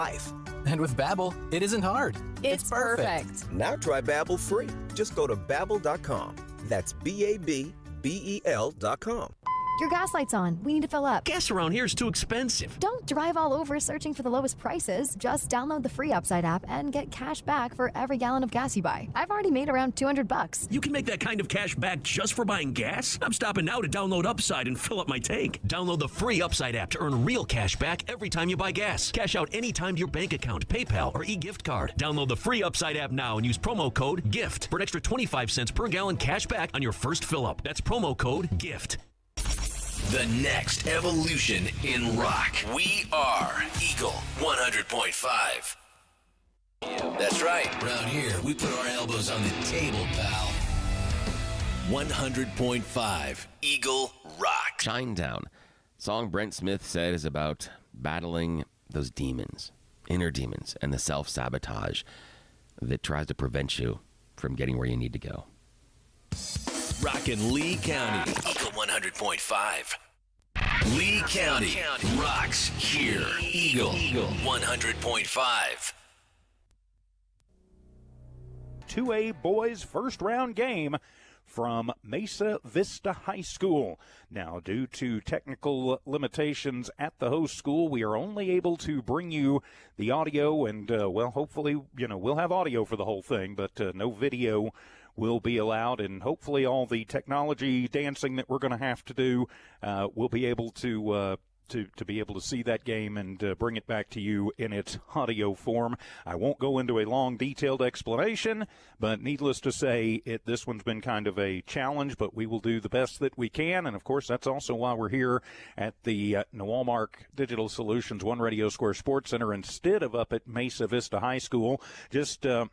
life. And with Babbel, it isn't hard. It's perfect. Now try Babbel free. Just go to Babbel.com. That's Babbel.com. Your gas light's on. We need to fill up. Gas around here is too expensive. Don't drive all over searching for the lowest prices. Just download the free Upside app and get cash back for every gallon of gas you buy. I've already made around $200. You can make that kind of cash back just for buying gas? I'm stopping now to download Upside and fill up my tank. Download the free Upside app to earn real cash back every time you buy gas. Cash out anytime to your bank account, PayPal, or e-gift card. Download the free Upside app now and use promo code GIFT for an extra 25 cents per gallon cash back on your first fill up. That's promo code GIFT. The next evolution in rock. We are Eagle 100.5. That's right. Around here, we put our elbows on the table, pal. 100.5 Eagle Rock. Shinedown. Song Brent Smith said is about battling those demons, inner demons, and the self-sabotage that tries to prevent you from getting where you need to go. Rockin' Lee County. Eagle 100.5. Lee County rocks here. Eagle 100.5. 2A boys first round game from Mesa Vista High School. Now, due to technical limitations at the host school, we are only able to bring you the audio and, hopefully, we'll have audio for the whole thing, but no video will be allowed, and hopefully all the technology dancing that we're going to have to do, we'll be able to be able to see that game and bring it back to you in its audio form. I won't go into a long, detailed explanation, but needless to say, this one's been kind of a challenge, but we will do the best that we can, and of course, that's also why we're here at the Noalmark Digital Solutions One Radio Square Sports Center instead of up at Mesa Vista High School. Just to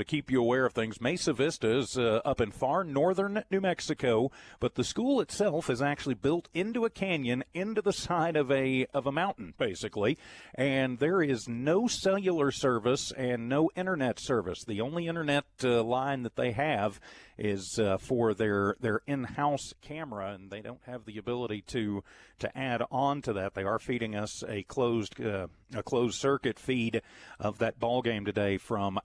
keep you aware of things, Mesa Vista is up in far northern New Mexico, but the school itself is actually built into a canyon, into the side of a mountain, basically, and there is no cellular service and no internet service. The only internet line that they have is for their in-house camera, and they don't have the ability to add on to that. They are feeding us a closed circuit feed of that ball game today from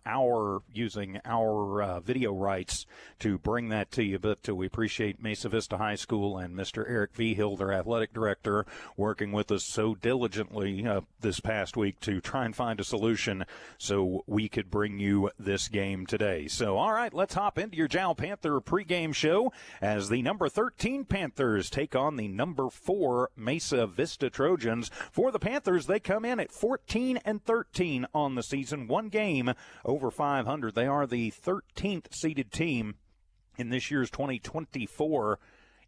using our video rights to bring that to you. But we appreciate Mesa Vista High School and Mr. Eric Vigil, their athletic director, working with us so diligently this past week to try and find a solution so we could bring you this game today. So, all right, let's hop into your Jal Panther pregame show as the number 13 Panthers take on the number 4 Mesa Vista Trojans. For the Panthers, they come in at 14-13 on the season, one game over 500. They are the 13th seeded team in this year's 2024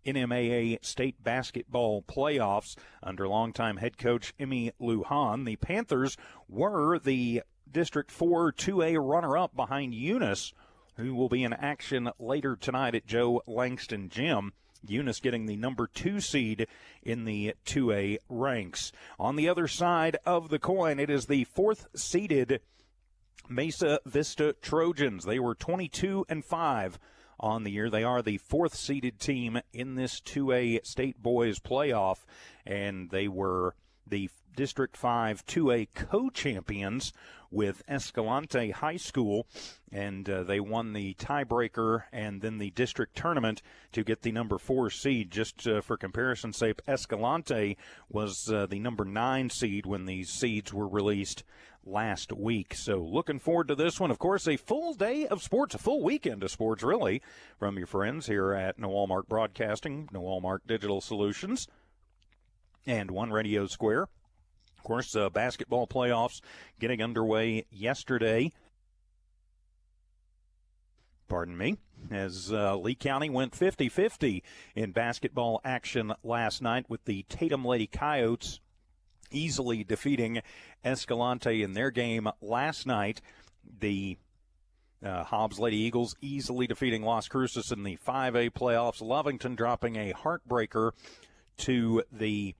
NMAA state basketball playoffs under longtime head coach Emmy Lujan. The Panthers were the District 4 2A runner-up behind Eunice, who will be in action later tonight at Joe Langston Gym. Eunice getting the number 2 seed in the 2A ranks. On the other side of the coin, it is the 4th seeded Mesa Vista Trojans. They were 22-5 on the year. They are the 4th seeded team in this 2A state boys playoff, and they were the District 5 2A co-champions with Escalante High School, and they won the tiebreaker and then the district tournament to get the number 4 seed. Just for comparison's sake, Escalante was the number 9 seed when these seeds were released last week. So looking forward to this one. Of course, a full day of sports, a full weekend of sports, really, from your friends here at Noalmark Broadcasting, Noalmark Digital Solutions, and One Radio Square. Of course, basketball playoffs getting underway yesterday. Pardon me. As Lee County went 50-50 in basketball action last night with the Tatum Lady Coyotes easily defeating Escalante in their game last night. The Hobbs Lady Eagles easily defeating Las Cruces in the 5A playoffs. Lovington dropping a heartbreaker to the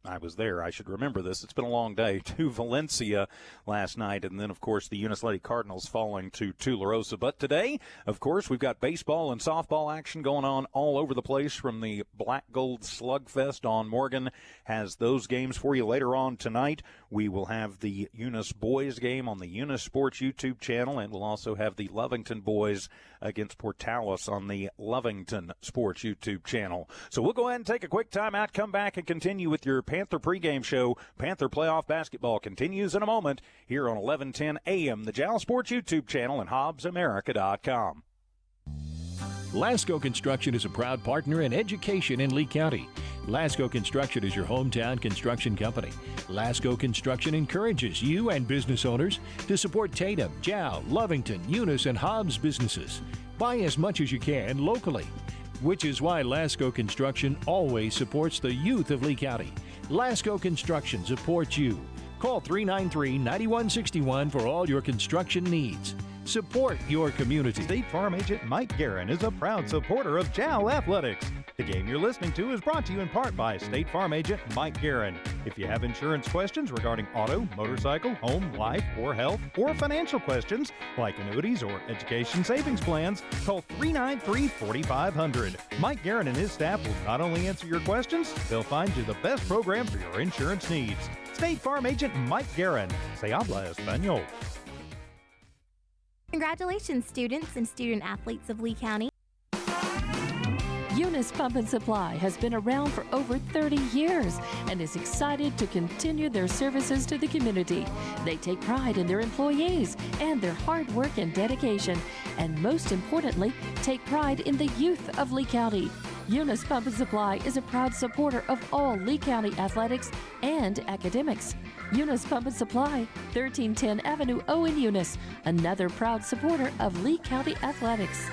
I was there. I should remember this. It's been a long day. To Valencia last night, and then, of course, the Eunice Lady Cardinals falling to Tularosa. But today, of course, we've got baseball and softball action going on all over the place from the Black Gold Slugfest on. Morgan has those games for you later on tonight. We will have the Eunice boys game on the Eunice Sports YouTube channel, and we'll also have the Lovington boys against Portales on the Lovington Sports YouTube channel. So we'll go ahead and take a quick time out, come back, and continue with your Panther pregame show. Panther playoff basketball continues in a moment here on 1110 AM, the JAL Sports YouTube channel, and HobbsAmerica.com. Lasco Construction is a proud partner in education in Lee County. Lasco Construction is your hometown construction company. Lasco Construction encourages you and business owners to support Tatum, Jow, Lovington, Eunice, and Hobbs businesses. Buy as much as you can locally, which is why Lasco Construction always supports the youth of Lee County. Lasco Construction supports you. Call 393-9161 for all your construction needs. Support your community. State Farm agent Mike Guerin is a proud supporter of JAL Athletics. The game you're listening to is brought to you in part by State Farm agent Mike Guerin. If you have insurance questions regarding auto, motorcycle, home, life, or health, or financial questions like annuities or education savings plans, call 393-4500. Mike Guerin and his staff will not only answer your questions, they'll find you the best program for your insurance needs. State Farm agent Mike Guerin. Se habla español. Congratulations, students and student athletes of Lee County. Eunice Pump and Supply has been around for over 30 years and is excited to continue their services to the community. They take pride in their employees and their hard work and dedication, and most importantly, take pride in the youth of Lee County. Eunice Pump and Supply is a proud supporter of all Lee County athletics and academics. Eunice Pump and Supply, 1310 Avenue O in Eunice, another proud supporter of Lee County athletics.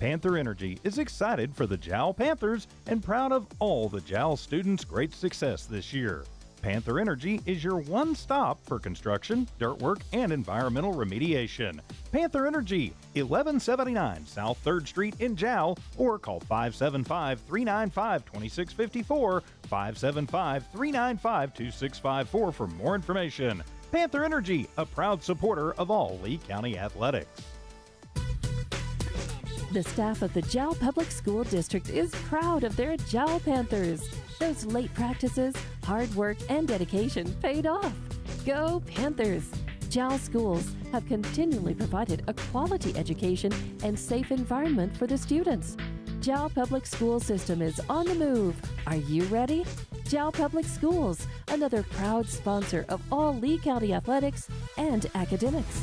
Panther Energy is excited for the JAL Panthers and proud of all the JAL students' great success this year. Panther Energy is your one stop for construction, dirt work, and environmental remediation. Panther Energy, 1179 South 3rd Street in JAL, or call 575-395-2654, 575-395-2654 for more information. Panther Energy, a proud supporter of all Lee County athletics. The staff of the JAL Public School District is proud of their JAL Panthers. Those late practices, hard work, and dedication paid off. Go Panthers! JAL schools have continually provided a quality education and safe environment for the students. JAL Public School System is on the move. Are you ready? JAL Public Schools, another proud sponsor of all Lee County athletics and academics.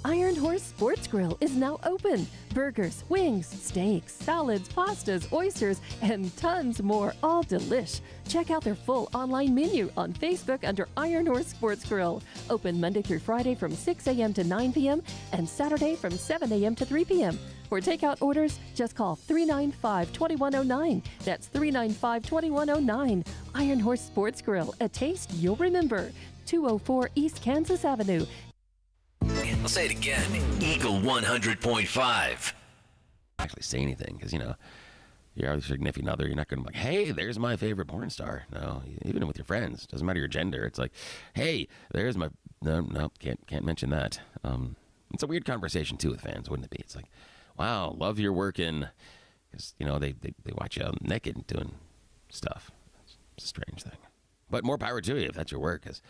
Iron Horse Sports Grill is now open. Burgers, wings, steaks, salads, pastas, oysters, and tons more, all delish. Check out their full online menu on Facebook under Iron Horse Sports Grill. Open Monday through Friday from 6 a.m. to 9 p.m. and Saturday from 7 a.m. to 3 p.m. For takeout orders, just call 395-2109. That's 395-2109. Iron Horse Sports Grill, a taste you'll remember. 204 East Kansas Avenue. I'll say it again. Eagle 100.5. Actually say anything, because, your significant other, you're not going to be like, hey, there's my favorite porn star. No, even with your friends. Doesn't matter your gender. It's like, hey, there's my... No, can't mention that. It's a weird conversation, too, with fans, wouldn't it be? It's like, wow, love your work in... Because, they watch you out naked and doing stuff. It's a strange thing. But more power to you if that's your work, because...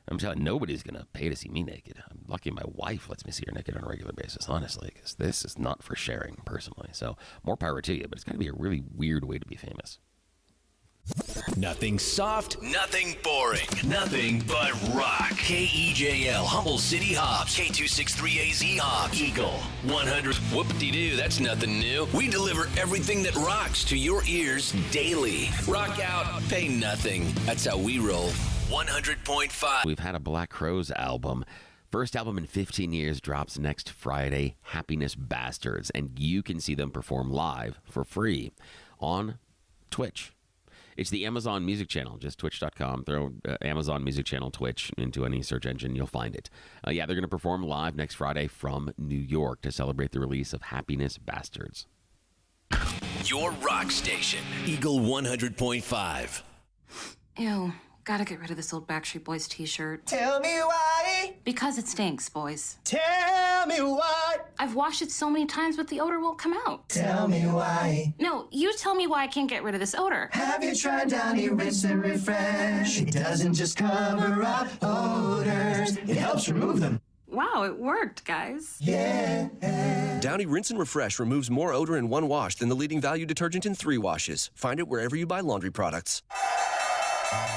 I'm telling you, nobody's going to pay to see me naked. I'm lucky my wife lets me see her naked on a regular basis, honestly, because this is not for sharing personally. So more power to you, but it's got to be a really weird way to be famous. Nothing soft, nothing boring, nothing but rock. KEJL, Humboldt City Hobbs, K263AZ Hobbs, Eagle 100. Whoop-de-doo, that's nothing new. We deliver everything that rocks to your ears daily. Rock out, pay nothing. That's how we roll. 100.5. We've had a Black Crowes album. First album in 15 years drops next Friday, Happiness Bastards, and you can see them perform live for free on Twitch. It's the Amazon Music Channel, just twitch.com. Throw Amazon Music Channel Twitch into any search engine, you'll find it. They're going to perform live next Friday from New York to celebrate the release of Happiness Bastards. Your rock station, Eagle 100.5. Ew, gotta get rid of this old Backstreet Boys t-shirt. Tell me why. Because it stinks, boys. Tell me why. I've washed it so many times, but the odor won't come out. Tell me why. No, you tell me why I can't get rid of this odor. Have you tried Downy Rinse and Refresh? It doesn't just cover up odors, it helps remove them. Wow, it worked, guys. Yeah. Downy Rinse and Refresh removes more odor in one wash than the leading value detergent in 3 washes. Find it wherever you buy laundry products.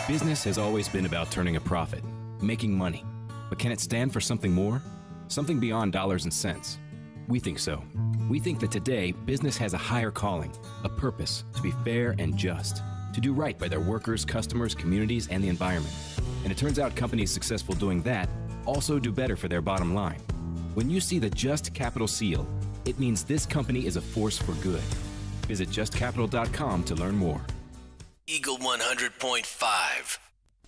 Business has always been about turning a profit, making money. But can it stand for something more? Something beyond dollars and cents? We think so. We think that today, business has a higher calling, a purpose to be fair and just, to do right by their workers, customers, communities, and the environment. And it turns out companies successful doing that also do better for their bottom line. When you see the Just Capital seal, it means this company is a force for good. Visit justcapital.com to learn more. Eagle 100.5.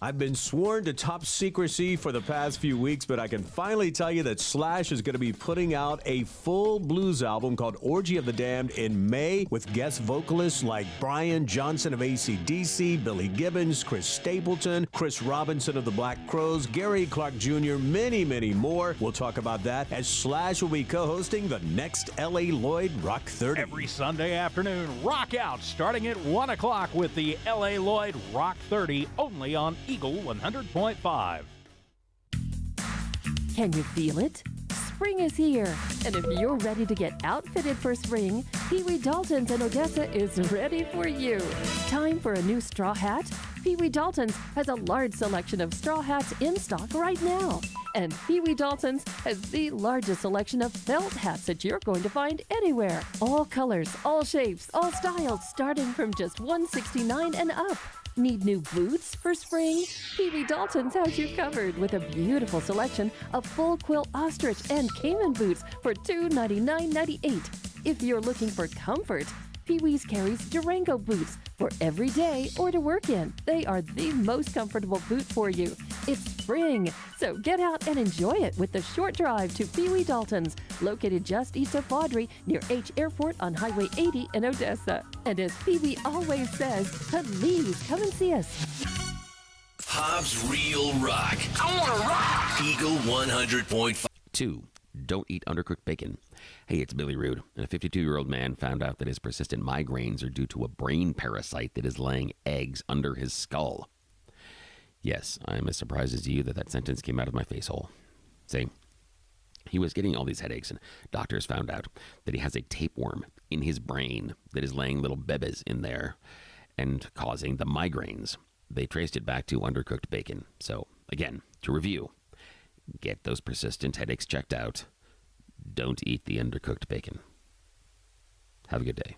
I've been sworn to top secrecy for the past few weeks, but I can finally tell you that Slash is going to be putting out a full blues album called Orgy of the Damned in May with guest vocalists like Brian Johnson of AC/DC, Billy Gibbons, Chris Stapleton, Chris Robinson of the Black Crowes, Gary Clark Jr., many, many more. We'll talk about that as Slash will be co-hosting the next L.A. Lloyd Rock 30. Every Sunday afternoon, rock out starting at 1 o'clock with the L.A. Lloyd Rock 30 only on Eagle 100.5. Can you feel it? Spring is here, and if you're ready to get outfitted for spring, Pee Wee Dalton's in Odessa is ready for you. Time for a new straw hat? Pee Wee Dalton's has a large selection of straw hats in stock right now. And Pee Wee Dalton's has the largest selection of felt hats that you're going to find anywhere. All colors, all shapes, all styles, starting from just $169 and up. Need new boots for spring? Pee Wee Dalton's has you covered with a beautiful selection of full quill ostrich and caiman boots for $299.98. If you're looking for comfort, Pee Wee's carries Durango boots for every day or to work in. They are the most comfortable boot for you. It's spring, so get out and enjoy it with the short drive to Pee Wee Dalton's, located just east of Vaudrey near H Airport on Highway 80 in Odessa. And as Pee Wee always says, please come and see us. Hobbs Real Rock. I want to rock. Eagle 100.5. 2. Don't eat undercooked bacon. Hey, it's Billy Rude. And a 52-year-old man found out that his persistent migraines are due to a brain parasite that is laying eggs under his skull. Yes, I'm as surprised as you that sentence came out of my face hole. See, he was getting all these headaches, and doctors found out that he has a tapeworm in his brain that is laying little bebes in there and causing the migraines. They traced it back to undercooked bacon. So, again, to review, get those persistent headaches checked out. Don't eat the undercooked bacon. Have a good day.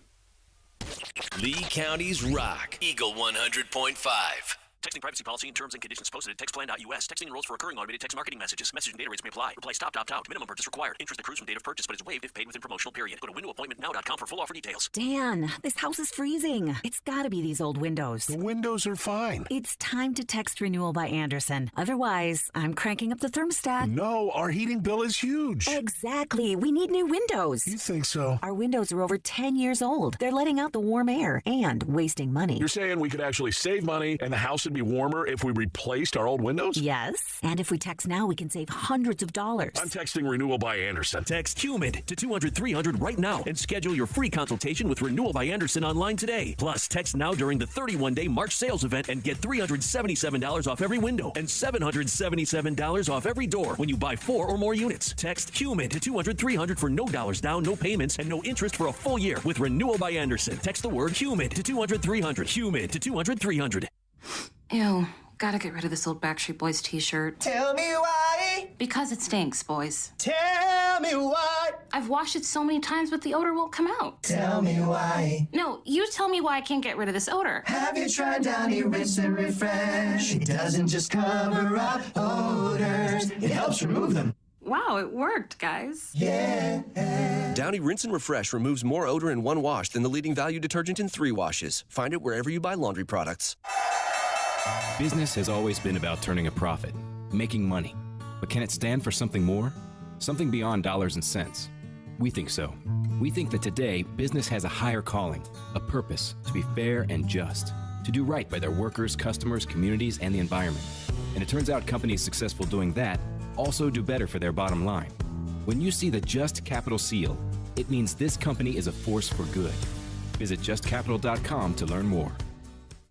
Lee County's Rock. Eagle 100.5. Texting privacy policy and terms and conditions posted at textplan.us. Texting enrolls for recurring automated text marketing messages. Message and data rates may apply. Reply stop, opt out. Minimum purchase required. Interest accrues from date of purchase but is waived if paid within promotional period. Go to windowappointmentnow.com for full offer details. Dan, this house is freezing. It's got to be these old windows. The windows are fine. It's time to text Renewal by Anderson. Otherwise, I'm cranking up the thermostat. No, our heating bill is huge. Exactly. We need new windows. You think so? Our windows are over 10 years old. They're letting out the warm air and wasting money. You're saying we could actually save money and the house would be warmer if we replaced our old windows? Yes. And if we text now, we can save hundreds of dollars. I'm texting Renewal by Anderson. Text HUMID to 200-300 right now and schedule your free consultation with Renewal by Anderson online today. Plus, text now during the 31-day March sales event and get $377 off every window and $777 off every door when you buy 4 or more units. Text HUMID to 200-300 for no dollars down, no payments, and no interest for a full year with Renewal by Anderson. Text the word HUMID to 200-300. HUMID to 200-300. Ew, gotta get rid of this old Backstreet Boys t-shirt. Tell me why. Because it stinks, boys. Tell me why. I've washed it so many times, but the odor won't come out. Tell me why. No, you tell me why I can't get rid of this odor. Have you tried Downy Rinse and Refresh? It doesn't just cover up odors, it helps remove them. Wow, it worked, guys. Yeah. Downy Rinse and Refresh removes more odor in one wash than the leading value detergent in 3 washes. Find it wherever you buy laundry products. Business has always been about turning a profit, making money. But can it stand for something more? Something beyond dollars and cents? We think so. We think that today, business has a higher calling, a purpose to be fair and just, to do right by their workers, customers, communities, and the environment. And it turns out companies successful doing that also do better for their bottom line. When you see the Just Capital seal, it means this company is a force for good. Visit justcapital.com to learn more.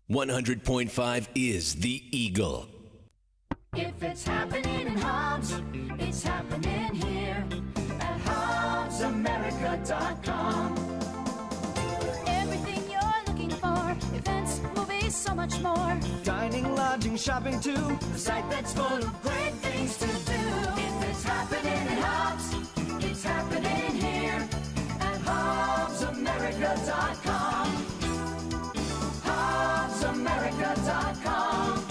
100.5 is the Eagle. If it's happening in Hobbs, it's happening here at HobbsAmerica.com. Everything you're looking for, events, movies, so much more. Dining, lodging, shopping too. The site that's full of great things to do. If it's happening in Hobbs, it's happening here at HobbsAmerica.com. HobbsAmerica.com.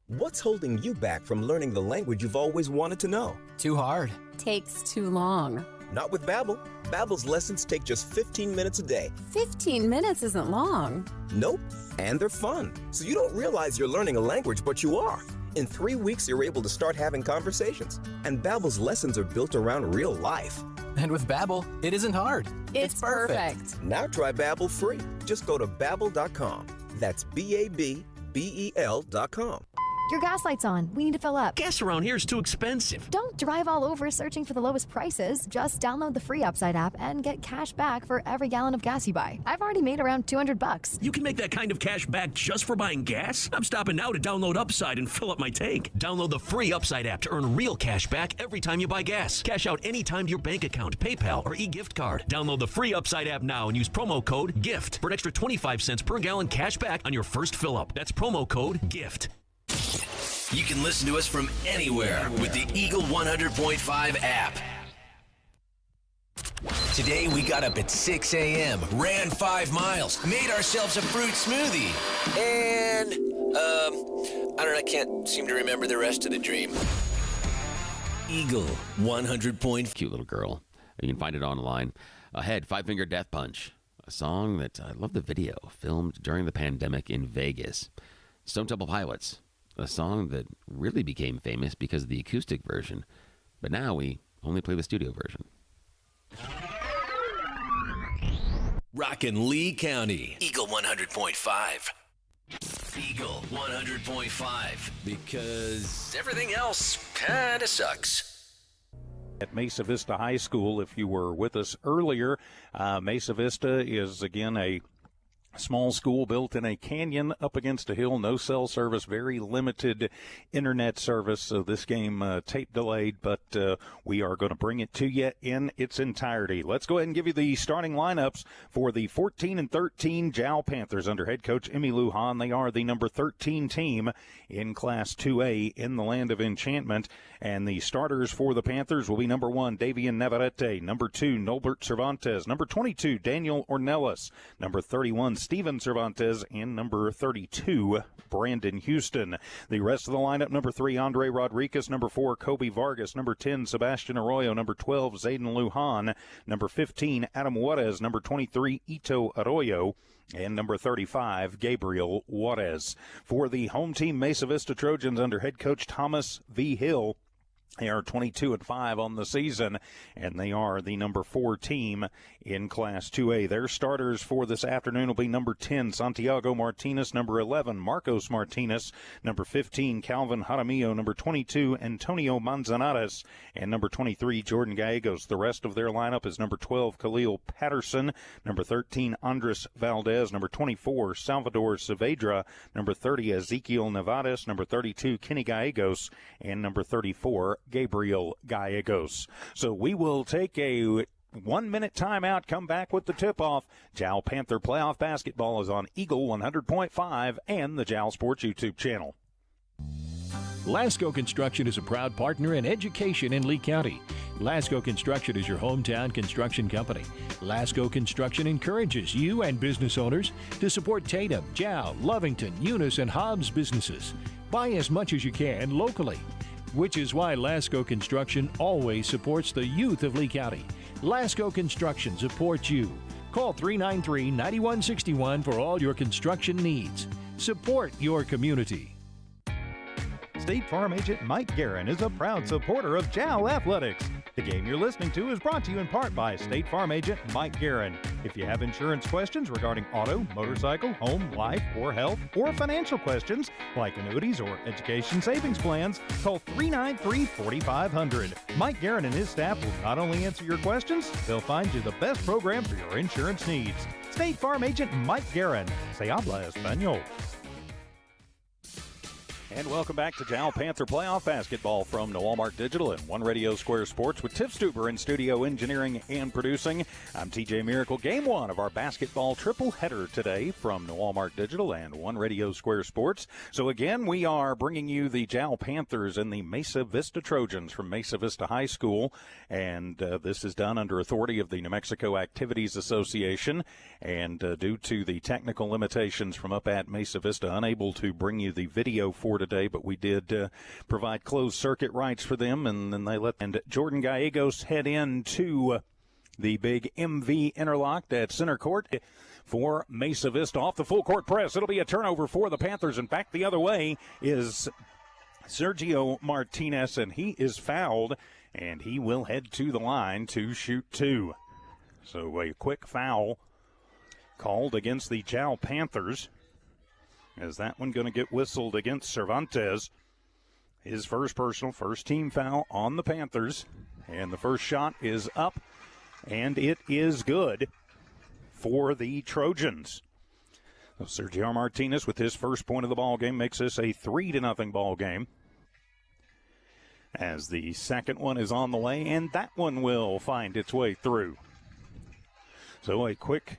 What's holding you back from learning the language you've always wanted to know? Too hard. Takes too long. Not with Babbel. Babbel's lessons take just 15 minutes a day. 15 minutes isn't long. Nope. And they're fun. So you don't realize you're learning a language, but you are. In 3 weeks, you're able to start having conversations. And Babbel's lessons are built around real life. And with Babbel, it isn't hard. It's perfect. Now try Babbel free. Just go to Babbel.com. That's Babbel.com. Your gas light's on. We need to fill up. Gas around here is too expensive. Don't drive all over searching for the lowest prices. Just download the free Upside app and get cash back for every gallon of gas you buy. I've already made around $200. You can make that kind of cash back just for buying gas? I'm stopping now to download Upside and fill up my tank. Download the free Upside app to earn real cash back every time you buy gas. Cash out anytime to your bank account, PayPal, or e-gift card. Download the free Upside app now and use promo code GIFT for an extra 25 cents per gallon cash back on your first fill up. That's promo code GIFT. You can listen to us from anywhere with the Eagle 100.5 app. Today we got up at 6 a.m., ran 5 miles, made ourselves a fruit smoothie, and, I don't know, I can't seem to remember the rest of the dream. Eagle 100. Cute little girl. You can find it online. Ahead, 5-Finger Death Punch, a song that I love the video, filmed during the pandemic in Vegas. Stone Temple Pilots, a song that really became famous because of the acoustic version, but now we only play the studio version. Rockin' Lee County, Eagle 100.5. Eagle 100.5, because everything else kinda sucks. At Mesa Vista High School, if you were with us earlier, Mesa Vista is, again, a small school built in a canyon up against a hill, no cell service, very limited internet service. So this game tape delayed, but we are going to bring it to you in its entirety. Let's go ahead and give you the starting lineups for the 14-13 Jow Panthers under head coach Emmylou Hahn. They are the number 13 team in Class 2A in the Land of Enchantment. And the starters for the Panthers will be number 1, Davian Navarrete, number 2, Nolbert Cervantes, number 22, Daniel Ornelas, number 31, Steven Cervantes, and number 32, Brandon Houston. The rest of the lineup, number 3, Andre Rodriguez, number 4, Kobe Vargas, number 10, Sebastian Arroyo, number 12, Zayden Lujan, number 15, Adam Juarez, number 23, Ito Arroyo, and number 35, Gabriel Juarez. For the home team, Mesa Vista Trojans under head coach Thomas V. Hill, they are 22-5 on the season, and they are the number 4 team in Class 2A. Their starters for this afternoon will be number 10, Santiago Martinez, number 11, Marcos Martinez, number 15, Calvin Jaramillo, number 22, Antonio Manzanares, and number 23, Jordan Gallegos. The rest of their lineup is number 12, Khalil Patterson, number 13, Andres Valdez, number 24, Salvador Saavedra, number 30, Ezekiel Nevadas, number 32, Kenny Gallegos, and number 34, Gabriel Gallegos. So we will take a 1-minute timeout, come back with the tip-off. Jow Panther playoff basketball is on Eagle 100.5 and the Jow Sports YouTube channel. Lasco Construction is a proud partner in education in Lee County. Lasco Construction is your hometown construction company. Lasco Construction encourages you and business owners to support Tatum, Jow, Lovington, Eunice, and Hobbs businesses. Buy as much as you can locally, which is why Lasco Construction always supports the youth of Lee County. Lasco Construction supports you. Call 393-9161 for all your construction needs. Support your community. State Farm agent Mike Guerin is a proud supporter of Jow Athletics. The game you're listening to is brought to you in part by State Farm agent Mike Guerin. If you have insurance questions regarding auto, motorcycle, home, life, or health, or financial questions like annuities or education savings plans, call 393-4500. Mike Guerin and his staff will not only answer your questions, they'll find you the best program for your insurance needs. State Farm agent Mike Guerin. Se habla español. And welcome back to Jowl Panther Playoff Basketball from Noalmark Digital and One Radio Square Sports with Tiff Stuber in studio engineering and producing. I'm TJ Miracle. Game one of our basketball triple header today from Noalmark Digital and One Radio Square Sports. So again, we are bringing you the Jowl Panthers and the Mesa Vista Trojans from Mesa Vista High School. And this is done under authority of the New Mexico Activities Association. And due to the technical limitations from up at Mesa Vista, unable to bring you the video for today, but we did provide closed circuit rights for them, and then they let Jordan Gallegos head into the big MV interlock at center court for Mesa Vista. Off the full court press, it'll be a turnover for the Panthers, and back the other way is Sergio Martinez, and he is fouled, and he will head to the line to shoot two. So a quick foul called against the Jowl Panthers. Is that one going to get whistled against Cervantes? His first personal, first team foul on the Panthers. And the first shot is up, and it is good for the Trojans. So Sergio Martinez with his first point of the ball game makes this a 3-0 ball game. As the second one is on the way, and that one will find its way through. So a quick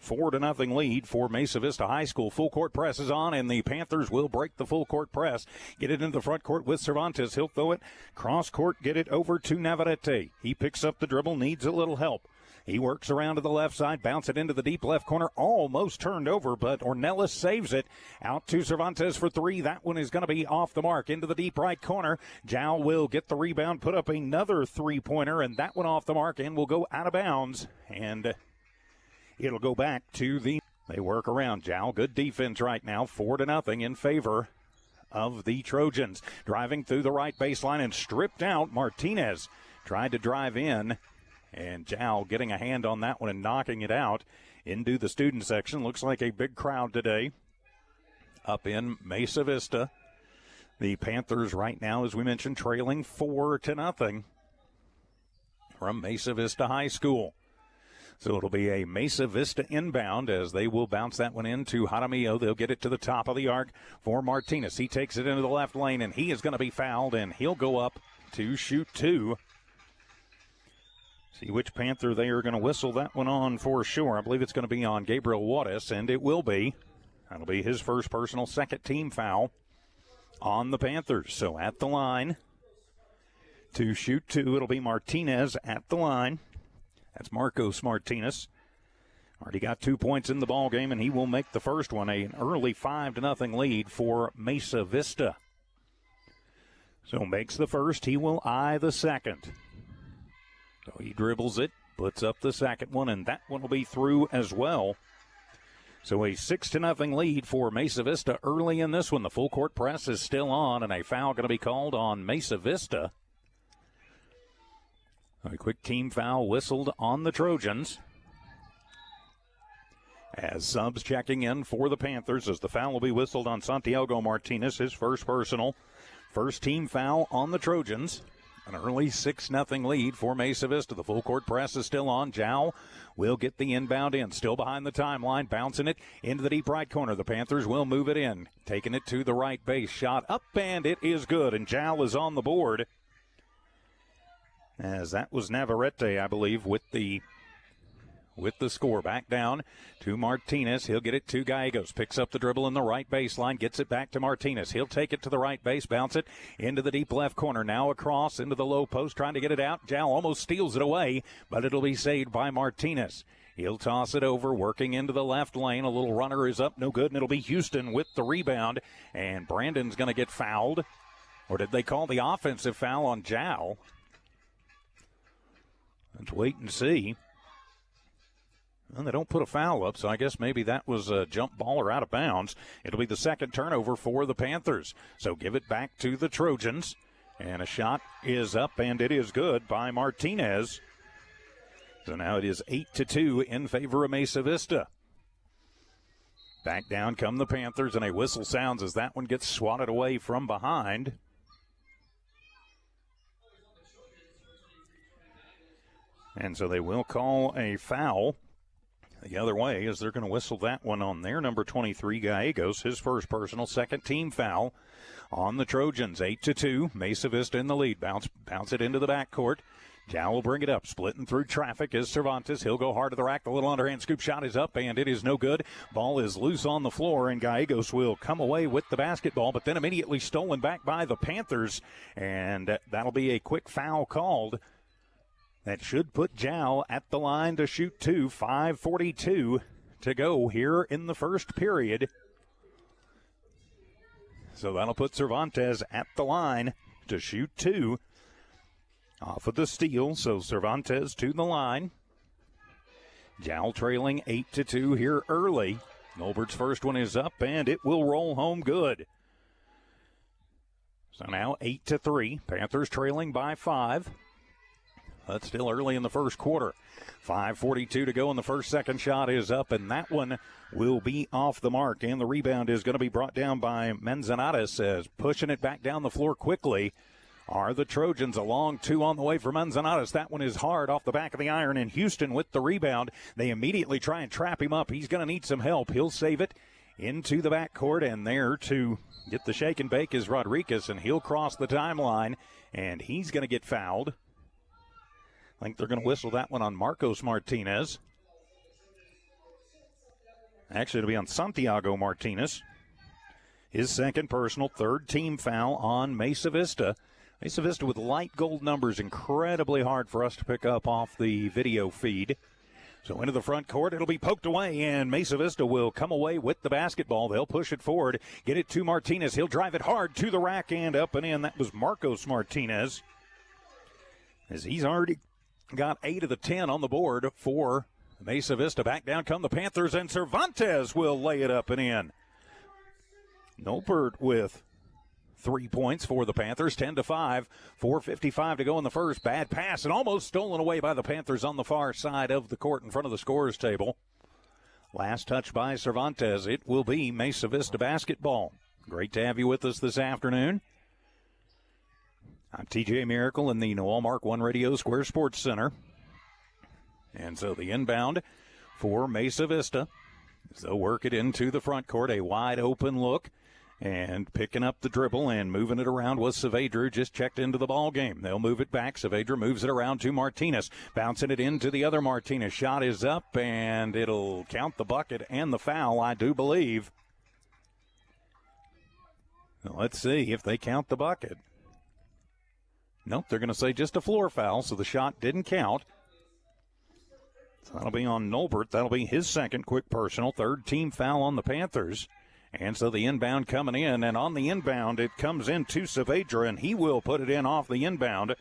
4-0 lead for Mesa Vista High School. Full court press is on, and the Panthers will break the full court press. Get it into the front court with Cervantes. He'll throw it cross court, get it over to Navarrete. He picks up the dribble, needs a little help. He works around to the left side, bounce it into the deep left corner, almost turned over, but Ornelas saves it. Out to Cervantes for three. That one is going to be off the mark. Into the deep right corner. Jowl will get the rebound, put up another three-pointer, and that one off the mark and will go out of bounds. And it'll go back to they work around. Jowl, good defense right now, 4-0 in favor of the Trojans. Driving through the right baseline and stripped out. Martinez tried to drive in, and Jowl getting a hand on that one and knocking it out into the student section. Looks like a big crowd today up in Mesa Vista. The Panthers right now, as we mentioned, trailing 4-0 from Mesa Vista High School. So it'll be a Mesa Vista inbound as they will bounce that one into Jaramillo. They'll get it to the top of the arc for Martinez. He takes it into the left lane, and he is going to be fouled, and he'll go up to shoot two. See which Panther they are going to whistle that one on for sure. I believe it's going to be on Gabriel Juarez, and it will be. That'll be his first personal, second team foul on the Panthers. So at the line to shoot two, it'll be Martinez at the line. That's Marcos Martinez. Already got 2 points in the ball game, and he will make the first one. An early 5-0 lead for Mesa Vista. So makes the first. He will eye the second. So he dribbles it, puts up the second one, and that one will be through as well. So a 6-0 lead for Mesa Vista early in this one. The full court press is still on, and a foul going to be called on Mesa Vista. A quick team foul whistled on the Trojans. As subs checking in for the Panthers, as the foul will be whistled on Santiago Martinez, his first personal. First team foul on the Trojans. An early 6-0 lead for Mesa Vista. The full court press is still on. Jowl will get the inbound in. Still behind the timeline, bouncing it into the deep right corner. The Panthers will move it in. Taking it to the right base. Shot up, and it is good. And Jowl is on the board. As that was Navarrete, I believe, with the score. Back down to Martinez. He'll get it to Gallegos. Picks up the dribble in the right baseline. Gets it back to Martinez. He'll take it to the right base. Bounce it into the deep left corner. Now across into the low post. Trying to get it out. Jowl almost steals it away, but it'll be saved by Martinez. He'll toss it over, working into the left lane. A little runner is up. No good, and it'll be Houston with the rebound. And Brandon's going to get fouled. Or did they call the offensive foul on Jowl? Let's wait and see. Well, they don't put a foul up, so I guess maybe that was a jump ball or out of bounds. It'll be the second turnover for the Panthers. So give it back to the Trojans And a shot is up, and it is good by Martinez. So now it is 8-2 in favor of Mesa Vista. Back down come the Panthers, and a whistle sounds as that one gets swatted away from behind. And so they will call a foul the other way as they're going to whistle that one on there. Number 23, Gallegos, his first personal, second team foul on the Trojans. 8-2, Mesa Vista in the lead. Bounce it into the backcourt. Jow will bring it up, splitting through traffic is Cervantes. He'll go hard to the rack. The little underhand scoop shot is up, and it is no good. Ball is loose on the floor, and Gallegos will come away with the basketball, but then immediately stolen back by the Panthers, and that'll be a quick foul called. That should put Jow at the line to shoot two. 5:42 to go here in the first period. So that'll put Cervantes at the line to shoot two. Off of the steal, so Cervantes to the line. Jow trailing 8-2 here early. Nolbert's first one is up, and it will roll home good. So now 8-3. Panthers trailing by 5. That's still early in the first quarter. 5:42 to go, and the second shot is up, and that one will be off the mark. And the rebound is going to be brought down by Manzanares, as pushing it back down the floor quickly are the Trojans. A long two on the way for Manzanares. That one is hard off the back of the iron, and Houston with the rebound. They immediately try and trap him up. He's going to need some help. He'll save it into the backcourt, and there to get the shake and bake is Rodriguez, and he'll cross the timeline, and he's going to get fouled. I think they're going to whistle that one on Marcos Martinez. Actually, it'll be on Santiago Martinez. His second personal, third team foul on Mesa Vista. Mesa Vista with light gold numbers, incredibly hard for us to pick up off the video feed. So into the front court, it'll be poked away, and Mesa Vista will come away with the basketball. They'll push it forward, get it to Martinez. He'll drive it hard to the rack and up and in. That was Marcos Martinez, as he's already got 8 of the 10 on the board for Mesa Vista. Back down come the Panthers, and Cervantes will lay it up and in. Nolbert with 3 points for the Panthers, 10-5, 4:55 to go in the first. Bad pass and almost stolen away by the Panthers on the far side of the court in front of the scorer's table. Last touch by Cervantes. It will be Mesa Vista basketball. Great to have you with us this afternoon. I'm TJ Miracle in the Noalmark One Radio Square Sports Center. And so the inbound for Mesa Vista. They'll work it into the front court. A wide open look. And picking up the dribble and moving it around was Saavedra, just checked into the ball game. They'll move it back. Saavedra moves it around to Martinez. Bouncing it into the other Martinez. Shot is up, and it'll count the bucket and the foul, I do believe. Now, let's see if they count the bucket. Nope, they're going to say just a floor foul, so the shot didn't count. So that'll be on Nolbert. That'll be his second quick personal, third team foul on the Panthers. And so the inbound coming in, and on the inbound it comes in to Saavedra, and he will put it in off the inbound.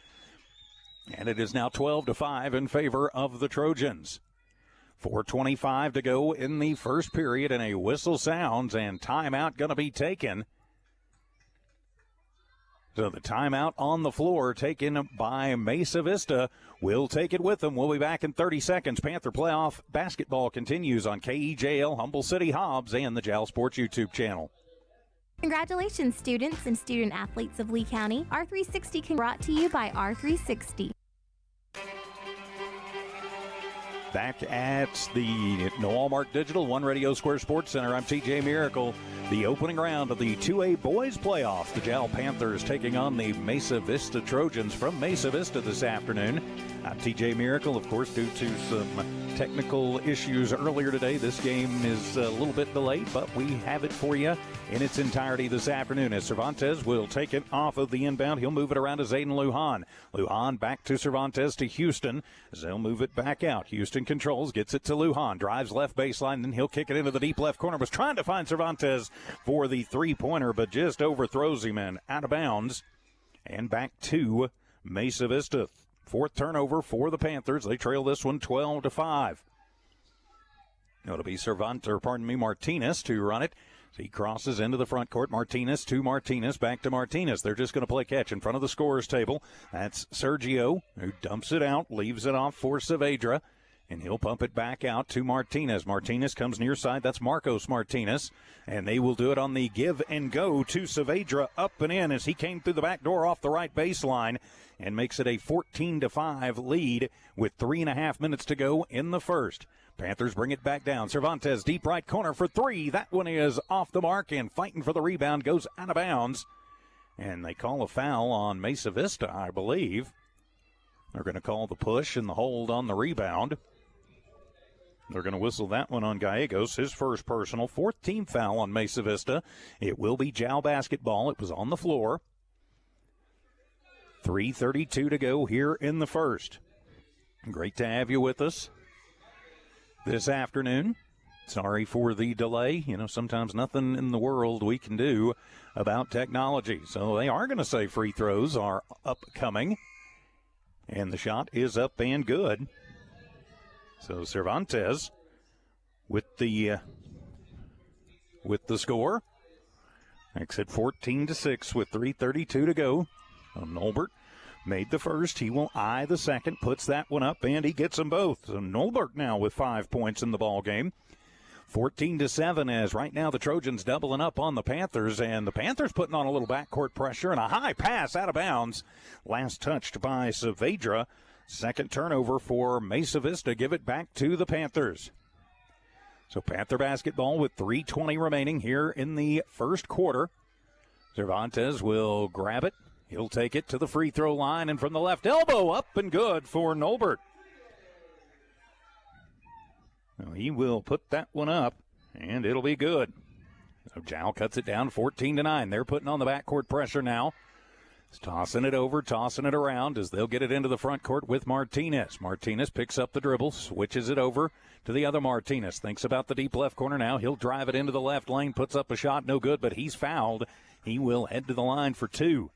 And it is now 12-5 in favor of the Trojans. 4:25 to go in the first period, and a whistle sounds, and timeout going to be taken. So the timeout on the floor taken by Mesa Vista. We'll take it with them. We'll be back in 30 seconds. Panther playoff basketball continues on KEJL, Humble City Hobbs, and the JAL Sports YouTube channel. Congratulations, students and student athletes of Lee County. R360 can brought to you by R360. Back at the Noalmark Digital One Radio Square Sports Center, I'm TJ Miracle. The opening round of the 2A Boys Playoffs. The JAL Panthers taking on the Mesa Vista Trojans from Mesa Vista this afternoon. I'm TJ Miracle, of course, due to some technical issues earlier today. This game is a little bit delayed, but we have it for you in its entirety this afternoon, as Cervantes will take it off of the inbound. He'll move it around to Zayden Lujan. Lujan back to Cervantes to Houston, as they'll move it back out. Houston controls, gets it to Lujan, drives left baseline, then he'll kick it into the deep left corner. Was trying to find Cervantes for the three-pointer, but just overthrows him and out of bounds. And back to Mesa Vista. Fourth turnover for the Panthers. They trail this one 12-5. It'll be Martinez to run it. So he crosses into the front court. Martinez to Martinez, back to Martinez. They're just going to play catch in front of the scorer's table. That's Sergio, who dumps it out, leaves it off for Saavedra, and he'll pump it back out to Martinez. Martinez comes near side. That's Marcos Martinez, and they will do it on the give and go to Saavedra, up and in as he came through the back door off the right baseline and makes it a 14-5 lead with 3.5 minutes to go in the first. Panthers bring it back down. Cervantes, deep right corner for three. That one is off the mark, and fighting for the rebound, goes out of bounds. And they call a foul on Mesa Vista, I believe. They're going to call the push and the hold on the rebound. They're going to whistle that one on Gallegos, his first personal. Fourth team foul on Mesa Vista. It will be Jow basketball. It was on the floor. 3:32 to go here in the first. Great to have you with us this afternoon. Sorry for the delay. You know, sometimes nothing in the world we can do about technology. So they are going to say free throws are upcoming. And the shot is up and good. So Cervantes with the score. Makes it 14-6 with 3:32 to go. Nolbert made the first. He will eye the second, puts that one up, and he gets them both. So Nolbert now with 5 points in the ball game. 14-7 as right now the Trojans doubling up on the Panthers, and the Panthers putting on a little backcourt pressure and a high pass out of bounds. Last touched by Saavedra. Second turnover for Mesa Vista. Give it back to the Panthers. So Panther basketball with 3:20 remaining here in the first quarter. Cervantes will grab it. He'll take it to the free throw line, and from the left elbow, up and good for Nolbert. Now he will put that one up, and it'll be good. So Jow cuts it down 14-9. They're putting on the backcourt pressure now. It's tossing it over, tossing it around as they'll get it into the front court with Martinez. Martinez picks up the dribble, switches it over to the other Martinez. Thinks about the deep left corner now. He'll drive it into the left lane, puts up a shot, no good, but he's fouled. He will head to the line for two.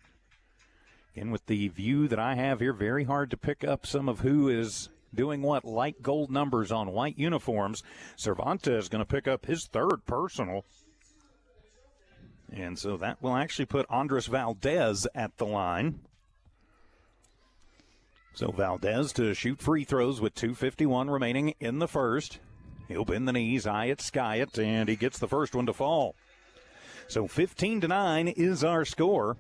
And with the view that I have here, very hard to pick up some of who is doing what. Light gold numbers on white uniforms. Cervantes is going to pick up his third personal. And so that will actually put Andres Valdez at the line. So Valdez to shoot free throws with 2:51 remaining in the first. He'll bend the knees, eye it, sky it, and he gets the first one to fall. So 15-9 is our score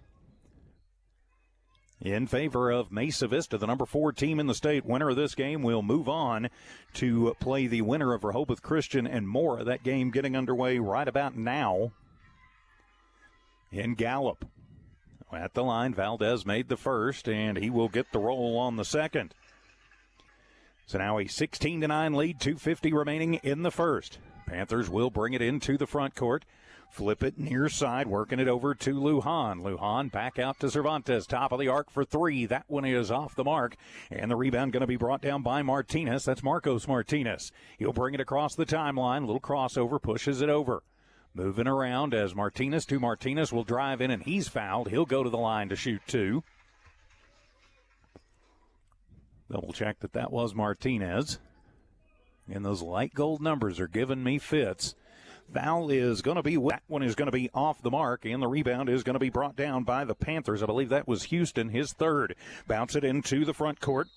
in favor of Mesa Vista, the number 4 team in the state. Winner of this game will move on to play the winner of Rehoboth Christian and Mora. That game getting underway right about now in Gallup. At the line, Valdez made the first, and he will get the roll on the second. So now a 16-9 lead, 2:50 remaining in the first. Panthers will bring it into the front court. Flip it near side, working it over to Lujan. Lujan back out to Cervantes, top of the arc for three. That one is off the mark, and the rebound going to be brought down by Martinez. That's Marcos Martinez. He'll bring it across the timeline, little crossover, pushes it over. Moving around as Martinez will drive in, and he's fouled. He'll go to the line to shoot two. Double check that was Martinez. And those light gold numbers are giving me fits. Foul is going to be, that one is going to be off the mark, and the rebound is going to be brought down by the Panthers. I believe that was Houston, his third. Bounce it into the front court